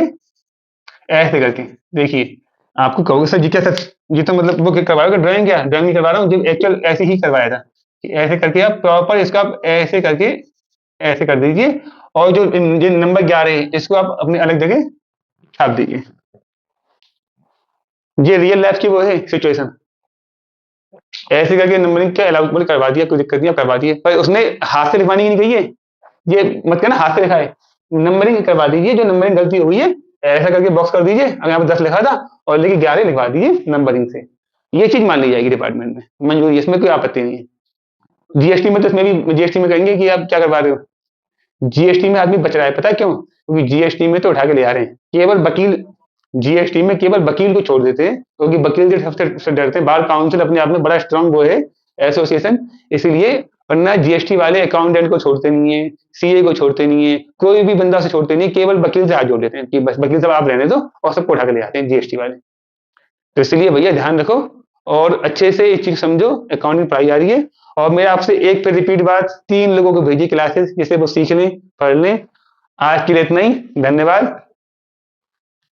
ऐसे करके देखिए, आपको कहोगे सर जी क्या सर, ये तो मतलब वो करवा रहा हूँ ड्राइंग, क्या ड्राइंग नहीं करवा रहा हूँ, जब एक्चुअल ऐसे ही करवाया था कि ऐसे करके आप प्रॉपर इसका आप ऐसे करके ऐसे कर दीजिए, और जो ये नंबर 11 है इसको आप अपने अलग जगह छाप दीजिए। ये रियल लाइफ की वो है सिचुएशन, ऐसे करके नंबरिंग क्या अलाउड करवा दिया, कोई दिक्कत नहीं है, करवा दिए, पर उसने हाथ से लिखवानी नहीं कही है, ये मत कहना हाथ से लिखा है, नंबरिंग करवा दीजिए, जो नंबरिंग गलती हुई है ऐसा करके बॉक्स कर दीजिए, अगर यहाँ पे 10 लिखा था और लेके 11 लिखवा दीजिए नंबरिंग से, ये चीज मान ली जाएगी डिपार्टमेंट में, मंजूरी, इसमें कोई आपत्ति नहीं है। जीएसटी में तो इसमें भी जीएसटी में कहेंगे कि आप क्या करवा रहे हो, जीएसटी में आदमी बच रहा है, पता है क्यों, क्योंकि जीएसटी में तो उठा के ले आ रहे हैं केवल वकील, जीएसटी में केवल वकील को छोड़ देते हैं, क्योंकि वकील से सबसे डरते हैं, बार काउंसिल अपने आप में बड़ा स्ट्रांग वो है एसोसिएशन, इसीलिए, वरना जीएसटी वाले अकाउंटेंट को छोड़ते नहीं है, सीए को छोड़ते नहीं है, कोई भी बंदा से छोड़ते नहीं, केवल वकील से हाथ जोड़ देते हैं कि बस वकील साहब आप रहने दो, और सबको उठा के ले आते हैं जीएसटी वाले। तो इसलिए भैया ध्यान रखो और अच्छे से इस चीज समझो, अकाउंटिंग पढ़ाई जा रही है। और मेरा आपसे एक फिर रिपीट बात, 3 लोगों को भेजिए क्लासेस जिससे वो सीख लें, पढ़ लें। आज के लिए इतना ही, धन्यवाद।